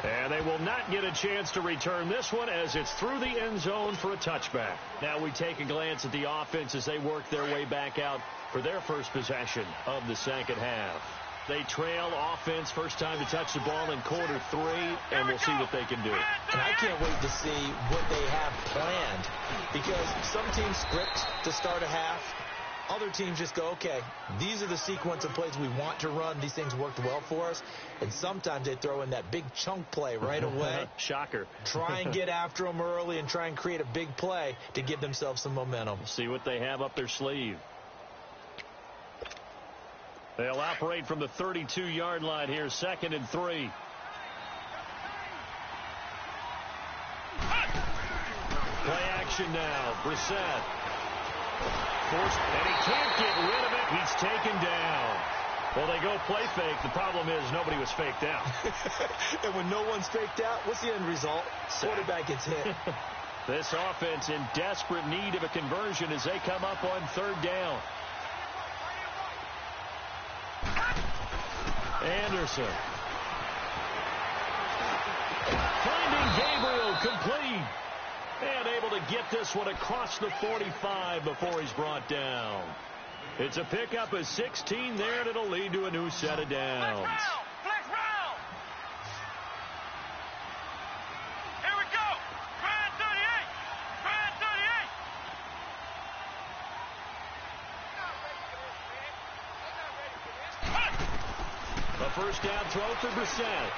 And they will not get a chance to return this one as it's through the end zone for a touchback. Now we take a glance at the offense as they work their way back out for their first possession of the 2nd half. They trail offense, first time to touch the ball in quarter 3, and we'll see what they can do. And I can't wait to see what they have planned because some teams script to start a half. Other teams just go, okay, these are the sequence of plays we want to run. These things worked well for us. And sometimes they throw in that big chunk play right away. Shocker. Try and get after them early and try and create a big play to give themselves some momentum. See what they have up their sleeve. They'll operate from the 32-yard line here, 2nd and 3. Play action now. Brissett. Forced, and he can't get rid of it. He's taken down. Well, they go play fake. The problem is nobody was faked out. And when no one's faked out, what's the end result? Quarterback gets hit. This offense in desperate need of a conversion as they come up on 3rd down. Anderson. Finding Gabriel complete. And able to get this one across the 45 before he's brought down. It's a pickup of 16 there, and it'll lead to a new set of downs. Flex round. Here we go. Brand 38. Brand 38. A first down throw for Brissett.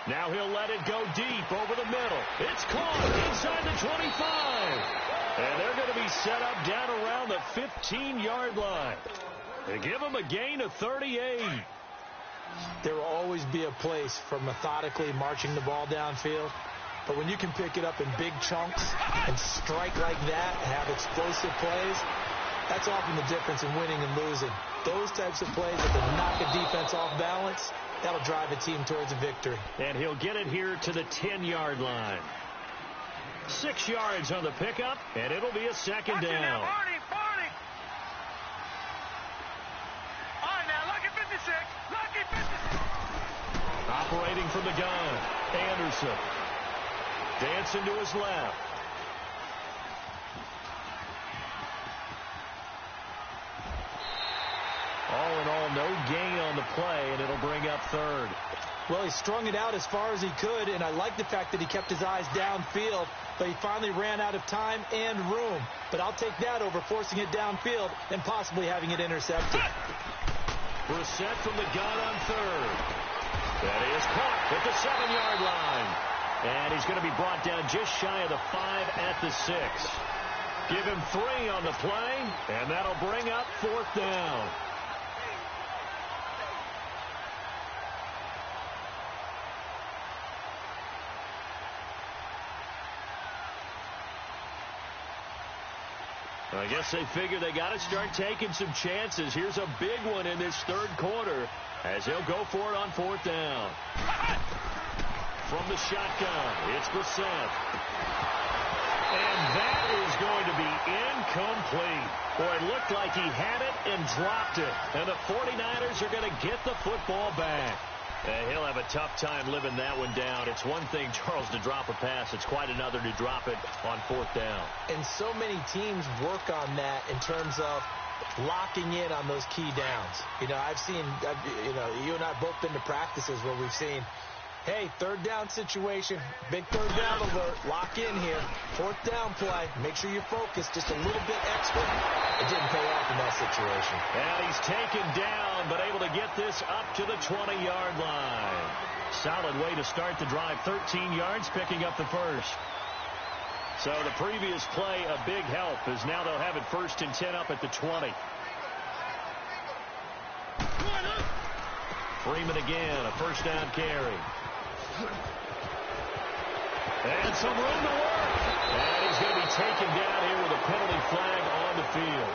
Now he'll let it go deep over the middle. It's caught inside the 25. And they're going to be set up down around the 15-yard line. They give them a gain of 38. There will always be a place for methodically marching the ball downfield. But when you can pick it up in big chunks and strike like that and have explosive plays, that's often the difference in winning and losing. Those types of plays that can knock a defense off balance, that'll drive a team towards a victory. And he'll get it here to the 10-yard line. 6 yards on the pickup, and it'll be a 2nd down. Barney. All right, now, lucky 56. Lucky 56. Operating from the gun, Anderson. Dancing to his left. All in all, no gain on the play, and it'll bring up third. Well, he strung it out as far as he could, and I like the fact that he kept his eyes downfield, but he finally ran out of time and room. But I'll take that over forcing it downfield and possibly having it intercepted. Brissett from the gun on third. That is caught at the 7-yard line. And he's going to be brought down just shy of the 5 at the 6. Give him 3 on the play, and that'll bring up 4th down. I guess they figure they got to start taking some chances. Here's a big one in this third quarter as he'll go for it on 4th down. From the shotgun, it's Brissett. And that is going to be incomplete. Boy, it looked like he had it and dropped it. And the 49ers are going to get the football back. He'll have a tough time living that one down. It's one thing, Charles, to drop a pass. It's quite another to drop it on 4th down. And so many teams work on that in terms of locking in on those key downs. I've seen, you and I have both been to practices where we've seen, hey, 3rd down situation, big 3rd down alert, lock in here, 4th down play, make sure you focus just a little bit extra. It didn't pay off in that situation. And he's taken down, but able to get this up to the 20-yard line. Solid way to start the drive, 13 yards, picking up the first. So the previous play, a big help, as now they'll have it 1st and 10 up at the 20. Freeman again, a 1st down carry. And some room to work. And he's going to be taken down here with a penalty flag on the field.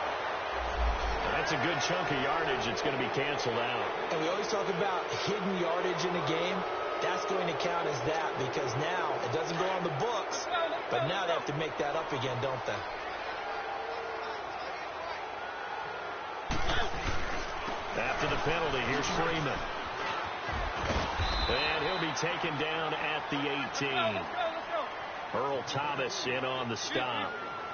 That's a good chunk of yardage. It's going to be canceled out. And we always talk about hidden yardage in a game. That's going to count as that because now it doesn't go on the books, but now they have to make that up again, don't they? After the penalty, here's Freeman. And he'll be taken down at the 18. Earl Thomas in on the stop.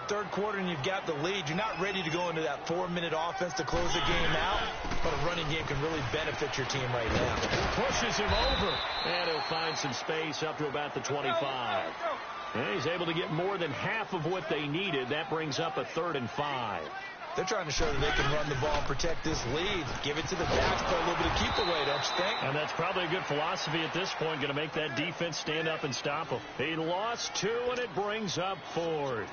3rd quarter and you've got the lead. You're not ready to go into that 4-minute offense to close the game out, but a running game can really benefit your team right now. Pushes him over, and he'll find some space up to about the 25. And he's able to get more than half of what they needed. That brings up a 3rd and 5. They're trying to show that they can run the ball and protect this lead. Give it to the backs, play a little bit of keep away, don't you think? And that's probably a good philosophy at this point. Going to make that defense stand up and stop them. He lost 2, and it brings up 4th.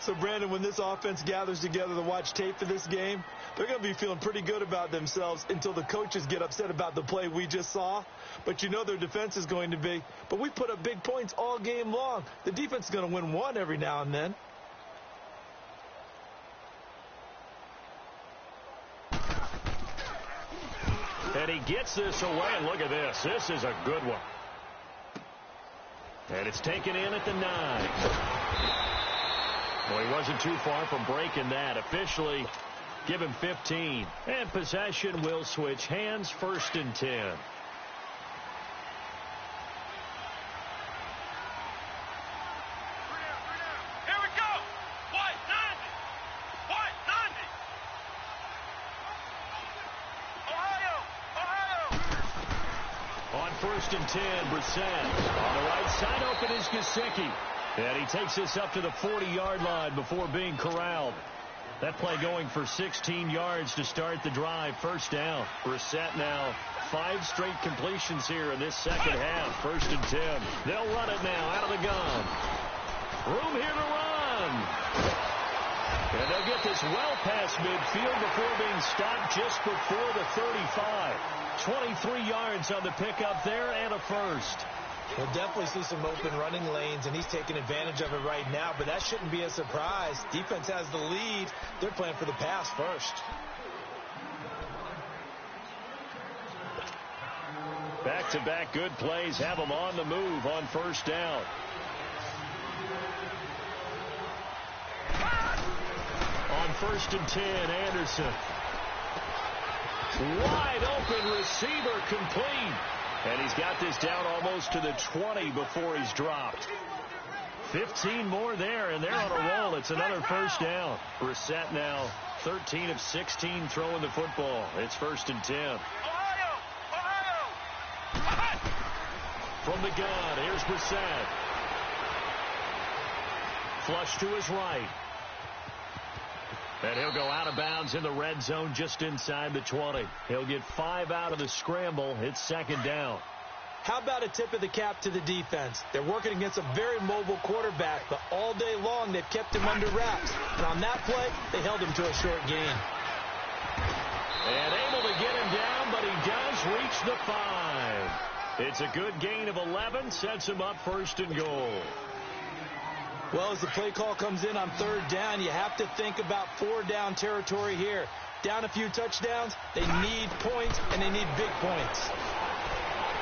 So, Brandon, when this offense gathers together to watch tape for this game, they're going to be feeling pretty good about themselves until the coaches get upset about the play we just saw. But you know their defense is going to be. But we put up big points all game long. The defense is going to win one every now and then. And he gets this away, and look at this. This is a good one. And it's taken in at the 9. Well, he wasn't too far from breaking that. Officially, give him 15. And possession will switch hands, 1st and 10. Here we go. White 90. White 90. Ohio. On 1st and 10, Brissett. On the right side, open is Gesicki. And he takes this up to the 40-yard line before being corralled. That play going for 16 yards to start the drive. 1st down. Brissett now 5 straight completions here in this second half. 1st and 10. They'll run it now out of the gun. Room here to run. And they'll get this well past midfield before being stopped just before the 35. 23 yards on the pickup there and a 1st. We'll definitely see some open running lanes, and he's taking advantage of it right now, but that shouldn't be a surprise. Defense has the lead. They're playing for the pass first. Back-to-back good plays have them on the move on 1st down. On 1st and 10, Anderson. Wide open receiver complete. And he's got this down almost to the 20 before he's dropped. 15 more there, and they're on a roll. It's another 1st down. Brissett now 13 of 16 throwing the football. It's 1st and 10. Ohio! From the gun, here's Brissett. Flush to his right. And he'll go out of bounds in the red zone just inside the 20. He'll get 5 out of the scramble. It's 2nd down. How about a tip of the cap to the defense? They're working against a very mobile quarterback, but all day long they've kept him under wraps. And on that play, they held him to a short gain. And able to get him down, but he does reach the 5. It's a good gain of 11, sets him up 1st and goal. Well, as the play call comes in on 3rd down, you have to think about 4-down territory here. Down a few touchdowns, they need points, and they need big points.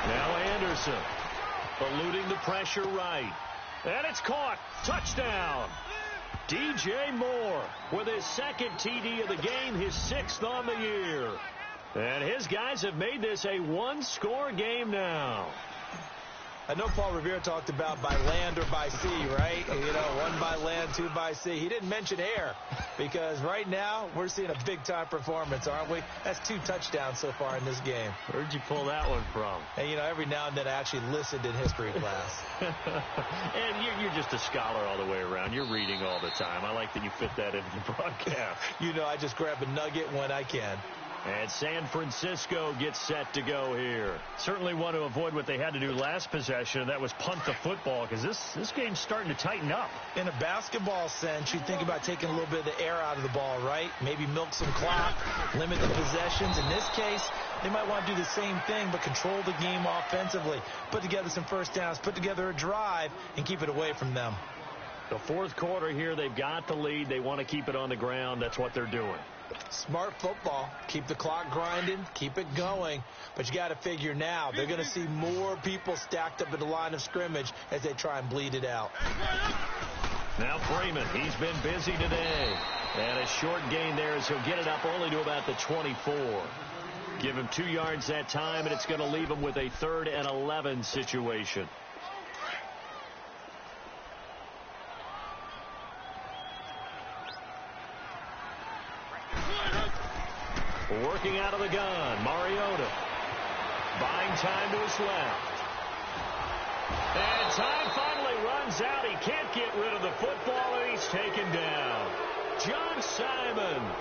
Now Anderson, eluding the pressure right. And it's caught. Touchdown. DJ Moore with his 2nd TD of the game, his 6th on the year. And his guys have made this a 1-score game now. I know Paul Revere talked about by land or by sea, right? You know, 1 by land, 2 by sea. He didn't mention air because right now we're seeing a big-time performance, aren't we? That's 2 touchdowns so far in this game. Where'd you pull that one from? And, you know, every now and then I actually listened in history class. And you're just a scholar all the way around. You're reading all the time. I like that you fit that into the broadcast. You know, I just grab a nugget when I can. And San Francisco gets set to go here. Certainly want to avoid what they had to do last possession, and that was punt the football, because this game's starting to tighten up. In a basketball sense, you think about taking a little bit of the air out of the ball, right? Maybe milk some clock, limit the possessions. In this case, they might want to do the same thing, but control the game offensively. Put together some 1st downs, put together a drive, and keep it away from them. The 4th quarter here, they've got the lead. They want to keep it on the ground. That's what they're doing. Smart football. Keep the clock grinding. Keep it going. But you got to figure now they're going to see more people stacked up at the line of scrimmage as they try and bleed it out. Now Freeman, he's been busy today. And a short gain there as he'll get it up only to about the 24. Give him 2 yards that time, and it's going to leave him with a 3rd and 11 situation. Working out of the gun, Mariota. Buying time to his left. And time finally runs out. He can't get rid of the football, and he's taken down. John Simon.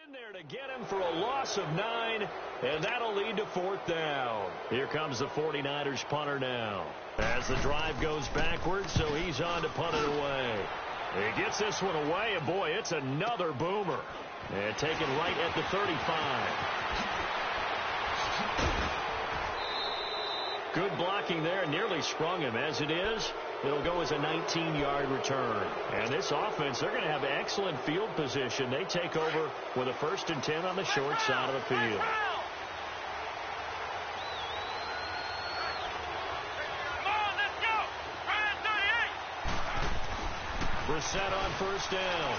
In there to get him for a loss of 9, and that'll lead to 4th down. Here comes the 49ers punter now. As the drive goes backwards, so he's on to punt it away. He gets this one away, and boy, it's another boomer. And taken right at the 35. Good blocking there, nearly sprung him. As it is, it'll go as a 19-yard return. And this offense, they're going to have excellent field position. They take over with a 1st and 10 on the short side of the field. Come on, let's go! Ryan 38! Brissett on 1st down.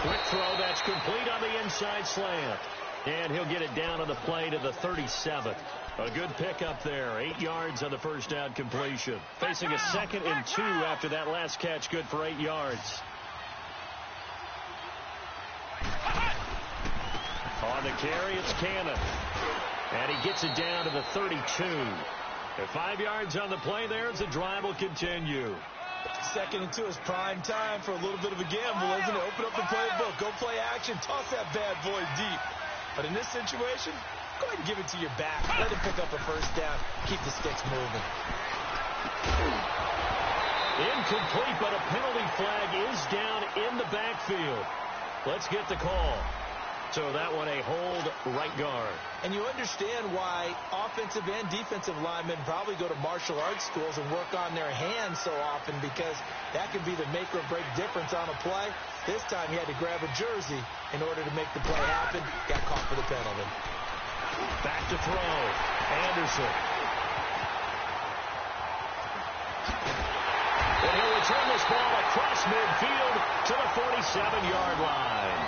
Quick throw, that's complete on the inside slant. And he'll get it down on the play to the 37. A good pickup there. 8 yards on the 1st down completion. Facing a 2nd and 2 after that last catch. Good for 8 yards. On the carry, it's Cannon. And he gets it down to the 32. At 5 yards on the play there as the drive will continue. 2nd and 2 is prime time for a little bit of a gamble, isn't it? Open up the playbook. Go play action. Toss that bad boy deep. But in this situation, go ahead and give it to your back. Let him pick up a 1st down. Keep the sticks moving. Incomplete, but a penalty flag is down in the backfield. Let's get the call. So that one a hold right guard. And you understand why offensive and defensive linemen probably go to martial arts schools and work on their hands so often, because that can be the make or break difference on a play. This time he had to grab a jersey in order to make the play happen. Got caught for the penalty. Back to throw. Anderson. And he'll return this ball across midfield to the 47-yard line.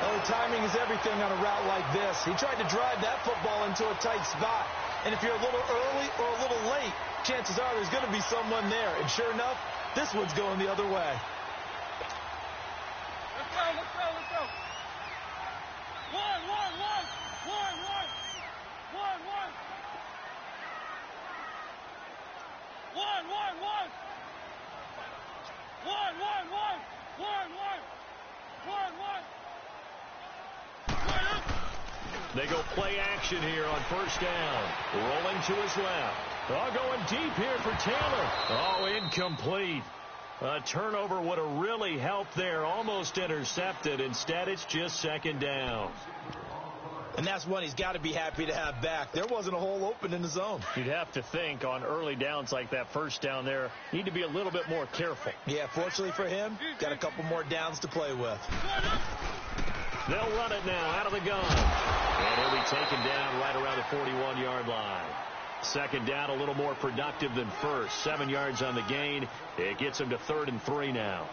Oh, timing is everything on a route like this. He tried to drive that football into a tight spot. And if you're a little early or a little late, chances are there's going to be someone there. And sure enough, this one's going the other way. Let's go, let's go, let's go. One. They go play action here on first down. Rolling to his left. Oh, going deep here for Taylor. Oh, incomplete. A turnover would have really helped there. Almost intercepted. Instead, it's just second down. And that's one he's got to be happy to have back. There wasn't a hole open in the zone. You'd have to think on early downs like that first down there, need to be a little bit more careful. Yeah, fortunately for him, got a couple more downs to play with. They'll run it now out of the gun. And he'll be taken down right around the 41-yard line. Second down, a little more productive than first. 7 yards on the gain. It gets him to 3rd and 3 now.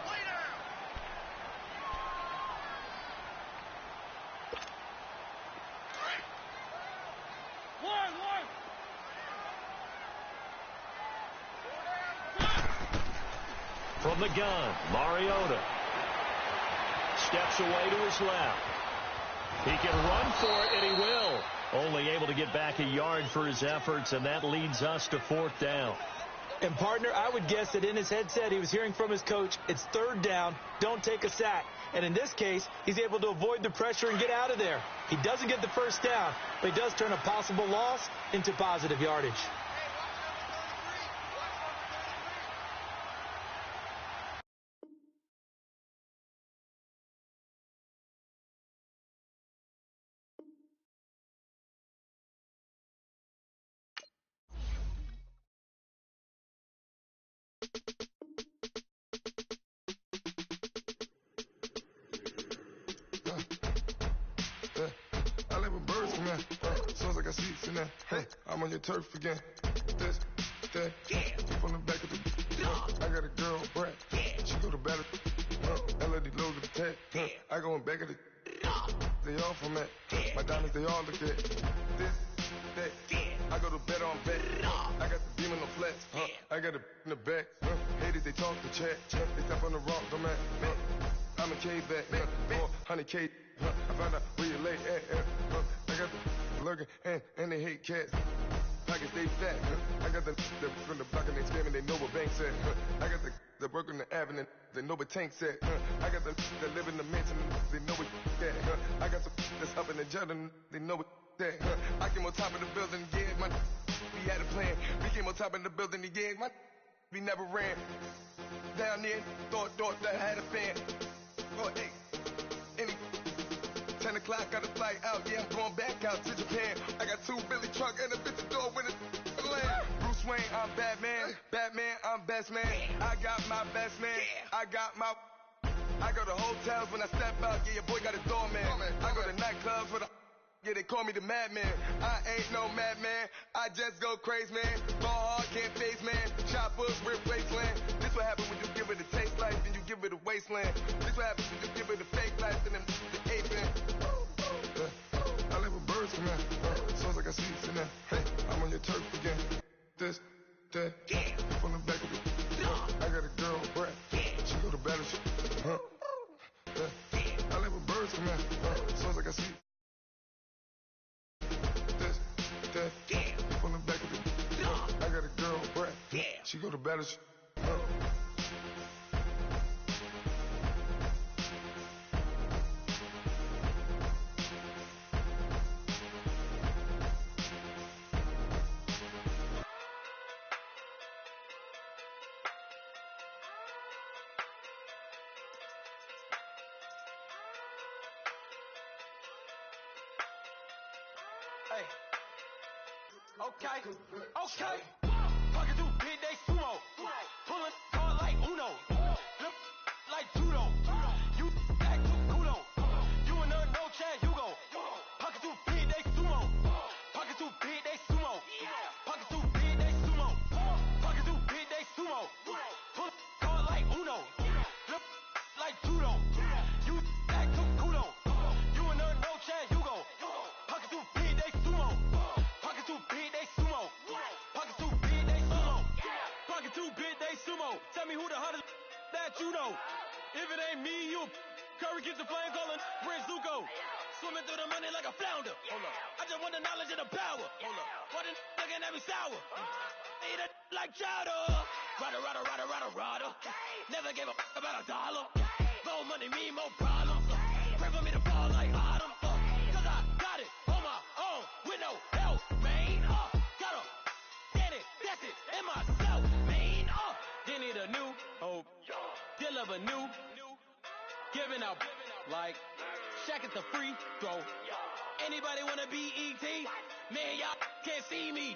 From the gun, Mariota steps away to his left. He can run for it, and he will. Only able to get back a yard for his efforts, and that leads us to 4th down. And, partner, I would guess that in his headset he was hearing from his coach, it's 3rd down, don't take a sack. And in this case, he's able to avoid the pressure and get out of there. He doesn't get the first down, but he does turn a possible loss into positive yardage. I live with birds from there. Sounds like I see it in there. Hey, I'm on your turf again. This, that, from the back of the. I got a girl, Brad. She go to battle. LED logo the tag. I go in back of the. They all from that. My diamonds, they all look at. This, that. I go to bet on bet. I got the demon on flex. I got it in the back. Haters, they talk to chat. They step on the rock, don't matter. I'm a K-back. 400K. I found out where you lay at. I got the lurking and they hate cats. Pockets stay fat. I got the from the block and they screaming, they know what banks at. I got the work on the avenue, they know what tanks at. I got the that live in the mansion, they know what that. I got the that's up in the jet and they know what that. I came on top of the building, yeah, my we had a plan. We came on top of the building, yeah, my we never ran. Down there, thought that I had a fan. Oh, hey, any 10 o'clock, got a flight out, yeah, I'm going back out to Japan. I got 2 Billy truck and a bitch door with a land. Bruce Wayne, I'm Batman. Batman, I'm best man. I got my best man. I got my. I go to hotels when I step out, yeah, your boy got a doorman. I go to nightclubs with a. Yeah, they call me the madman. I ain't no madman. I just go crazy, man. Ball hard, can't face, man. Choppers, rip wasteland. This what happens when you give it a taste life, then you give it a wasteland. This what happens when you give it a fake life, and then the ape man. I live with birds from there. Sounds like I see it in there. Hey, I'm on your turf again. This, that, from the back of the. I got a girl, Brad. She go to battle. I live with birds from there. Sounds like I see it. From the back of the. I got a girl, Brad. She go to battle. Hey. Okay. Talking through big day sumo. Pulling hard like Uno. Flip like judo. If it ain't me, you. Curry keeps the flame calling. Prince Zuko. Swimming through the money like a flounder. Hold up. I just want the knowledge and the power. Hold up. Why the looking at me sour? Eat it like chowder. Rada. Never gave a about a dollar. More money mean more problems. Pray for me to fall like autumn. Cause I got it on my own with no help, man. Gotta get it, that's it, in myself, man. They need a new hope. Deliver new. Giving out like Shaq at the free throw. Anybody wanna be E.T.? Man, y'all can't see me.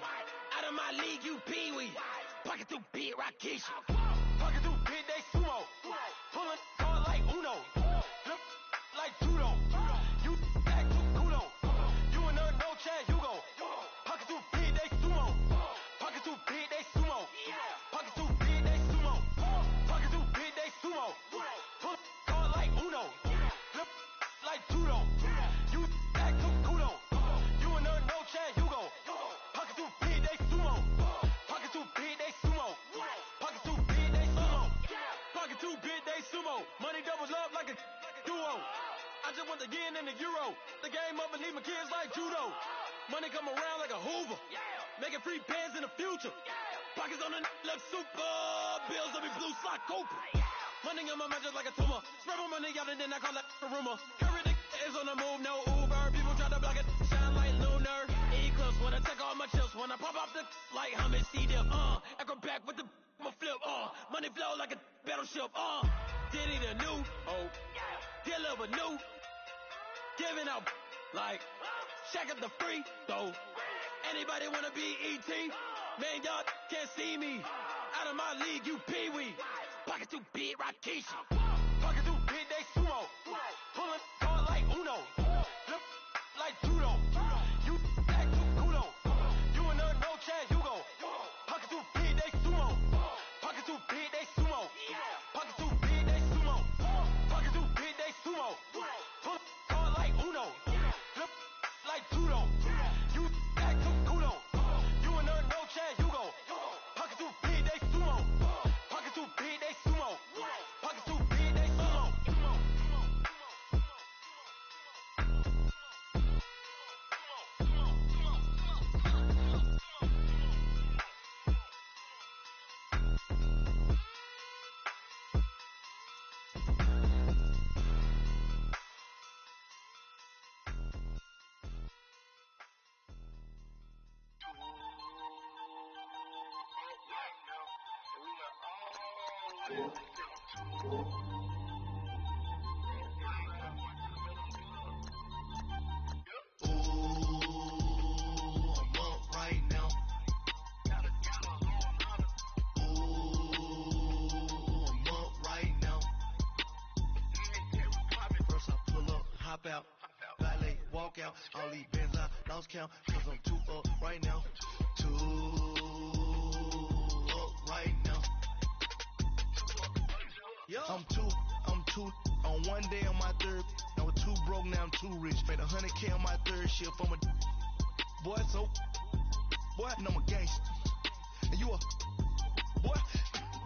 Out of my league, you pee-wee. Pocket too big, Rakishi. Pocket too big, they sumo. Pulling hard like Uno. Look like judo. You act too kudo. You and her, no chance, you go. Pocket too big, they sumo. Pocket too big, they sumo. Pocket too big, they sumo. Pocket too big, they sumo. Pull hard like Uno. Look like judo. You act too kudo. You and her, no chance, you go. Pocket too big, they sumo. Pocket too big, they sumo. Pocket too big, they sumo. Pocket too big, they sumo. Money doubles up like a duo. I just want the yen and the euro. The game up and leave my kids like judo. Money come around like a Hoover. Making free bands in the future. Pockets on the look super. Bills will be blue slot Cooper. Money on my mind just like a tumor. Spread my money out and then I call it a rumor. Curry the is on the move, no Uber. People try to block it, shine like lunar. Eclipse wanna take all my chips. When I pop off the like Hummus, see them. Acrobat with the my flip. Money flow like a battleship. Did it a new hope. Deliver new. Giving out like Shaq at the free throw. Anybody wanna be E.T.? Man, y'all can't see me. Out of my league, you pee-wee. Pocket too big, Rakishi. Pocket too big, they sumo. Pulling hard like Uno. Look like judo. You act too kudo. You and her, no chance, you go. Pocket too big, they sumo. Pocket too big, they sumo. Pocket too big, they sumo. Pocket too big, they sumo. Pull hard like Uno. Look like judo. You act too kudo. You and her, no chance, you go. Pocket too big, they sumo. Pocket too big, they sumo. Pocket too big, they sumo. All these bands I lost count, cause I'm too up right now. Too up right now. I'm too on one day on my third. I was too broke, now I'm too rich. Made 100K on my third shift from a boy, so boy, and I'm a gangster. And you a boy.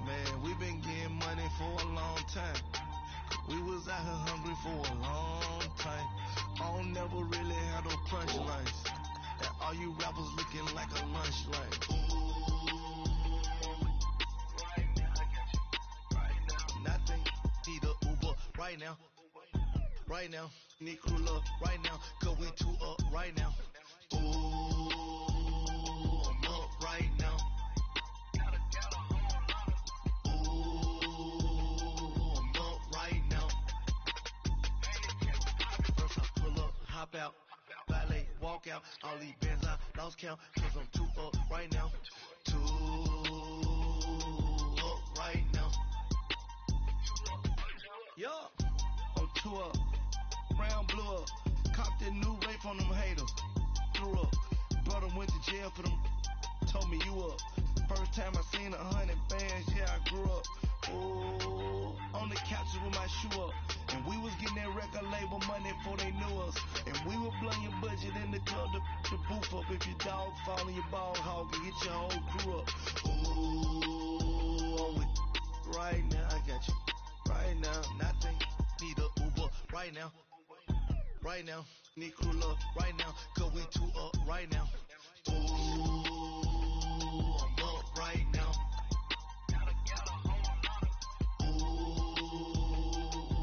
Man, we been getting money for a long time. We was out here hungry for a long time. I don't never really had no punchlines. And all you rappers looking like a lunch line. Right now, I got you. Right now. Nothing. Need a Uber right now. Right now. Need crew love right now. Cause we too up right now. Ooh, I'm up right now. Ooh, I'm up right now. First I pull up, hop out, valet, walk out. All these bands I lost count, cause I'm too up right now. Too up right now. Yeah, I'm too up. Brown blew up. Copped that new rape on them haters. Threw up. Brother went to jail for them. Told me you up. First time I seen 100 bands, yeah, I grew up. Oh, on the couches with my shoe up. And we was getting that record label money before they knew us. And we were blowing your budget in the club to put your booth up. If your dog fall in your ball hog and get your whole crew up. Ooh, I'm with right now, I got you. Right now. Nothing. Need a Uber right now. Right now. Need crew love right now. Cause we two up right now. Ooh, I'm up right now. Ooh,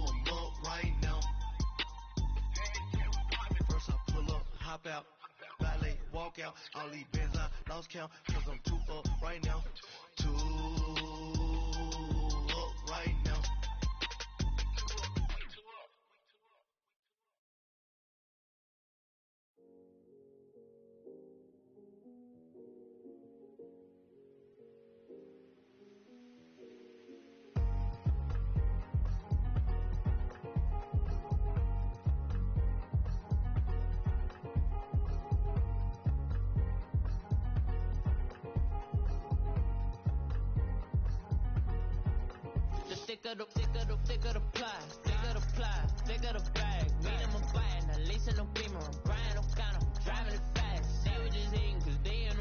I'm up right now. First I pull up, hop out. Valet, walk out. All these bands I lost count. Cause I'm two up right now. Two up right now. Thicker the ply, thicker the bag. Mean I'm a buying, at least in no beamer. I'm Brian O'Connor, driving it fast. They were just hating cause they in